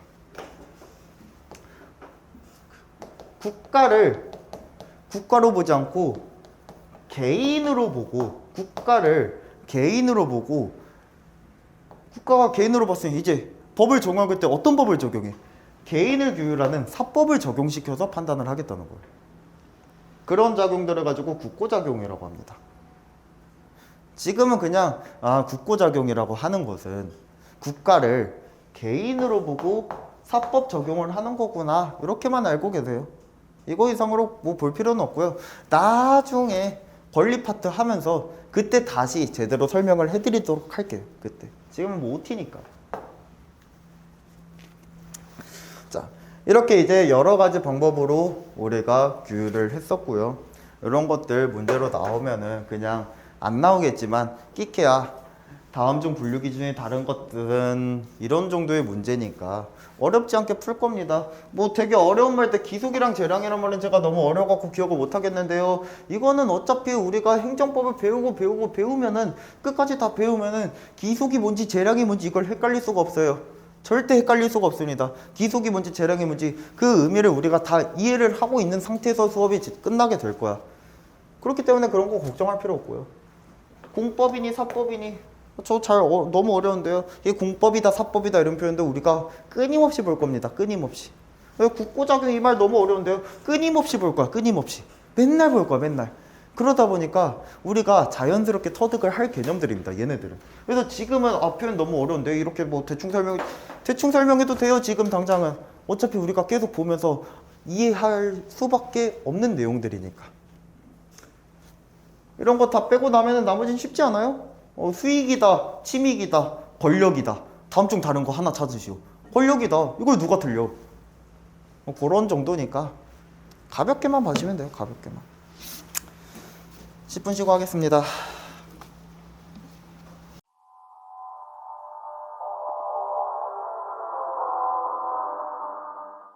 국가를 국가로 보지 않고 개인으로 보고, 국가를 개인으로 보고, 국가가 개인으로 봤으니 이제 법을 적용할 때 어떤 법을 적용해? 개인을 규율하는 사법을 적용시켜서 판단을 하겠다는 거예요. 그런 작용들을 가지고 국고작용이라고 합니다. 지금은 그냥 국고작용이라고 하는 것은 국가를 개인으로 보고 사법 적용을 하는 거구나 이렇게만 알고 계세요. 이거 이상으로 뭐 볼 필요는 없고요. 나중에 권리 파트 하면서 그때 다시 제대로 설명을 해드리도록 할게요. 그때. 지금은 뭐 OT니까. 자, 이렇게 이제 여러 가지 방법으로 우리가 규율을 했었고요. 이런 것들 문제로 나오면은 그냥 안 나오겠지만 끼케야 다음 중 분류 기준이 다른 것들은 이런 정도의 문제니까 어렵지 않게 풀 겁니다. 뭐 되게 어려운 말 때 기속이랑 재량이란 말은 제가 너무 어려워갖고 기억을 못 하겠는데요. 이거는 어차피 우리가 행정법을 배우면은 끝까지 다 배우면은 기속이 뭔지 재량이 뭔지 이걸 헷갈릴 수가 없어요. 절대 헷갈릴 수가 없습니다. 기속이 뭔지 재량이 뭔지 그 의미를 우리가 다 이해를 하고 있는 상태에서 수업이 끝나게 될 거야. 그렇기 때문에 그런 거 걱정할 필요 없고요. 공법이니 사법이니 너무 어려운데요. 이게 공법이다 사법이다 이런 표현도 우리가 끊임없이 볼 겁니다. 끊임없이. 국고작용 이 말 너무 어려운데요. 끊임없이 볼 거야. 끊임없이. 맨날 볼 거야. 맨날. 그러다 보니까 우리가 자연스럽게 터득을 할 개념들입니다. 얘네들은. 그래서 지금은 표현 너무 어려운데 이렇게 뭐 대충 설명해도 돼요. 지금 당장은. 어차피 우리가 계속 보면서 이해할 수밖에 없는 내용들이니까. 이런 거 다 빼고 나면은 나머지는 쉽지 않아요? 수익이다, 침익이다, 권력이다. 다음 중 다른 거 하나 찾으시오. 권력이다. 이걸 누가 틀려? 그런 정도니까 가볍게만 봐주면 돼요. 가볍게만. 10분 쉬고 하겠습니다.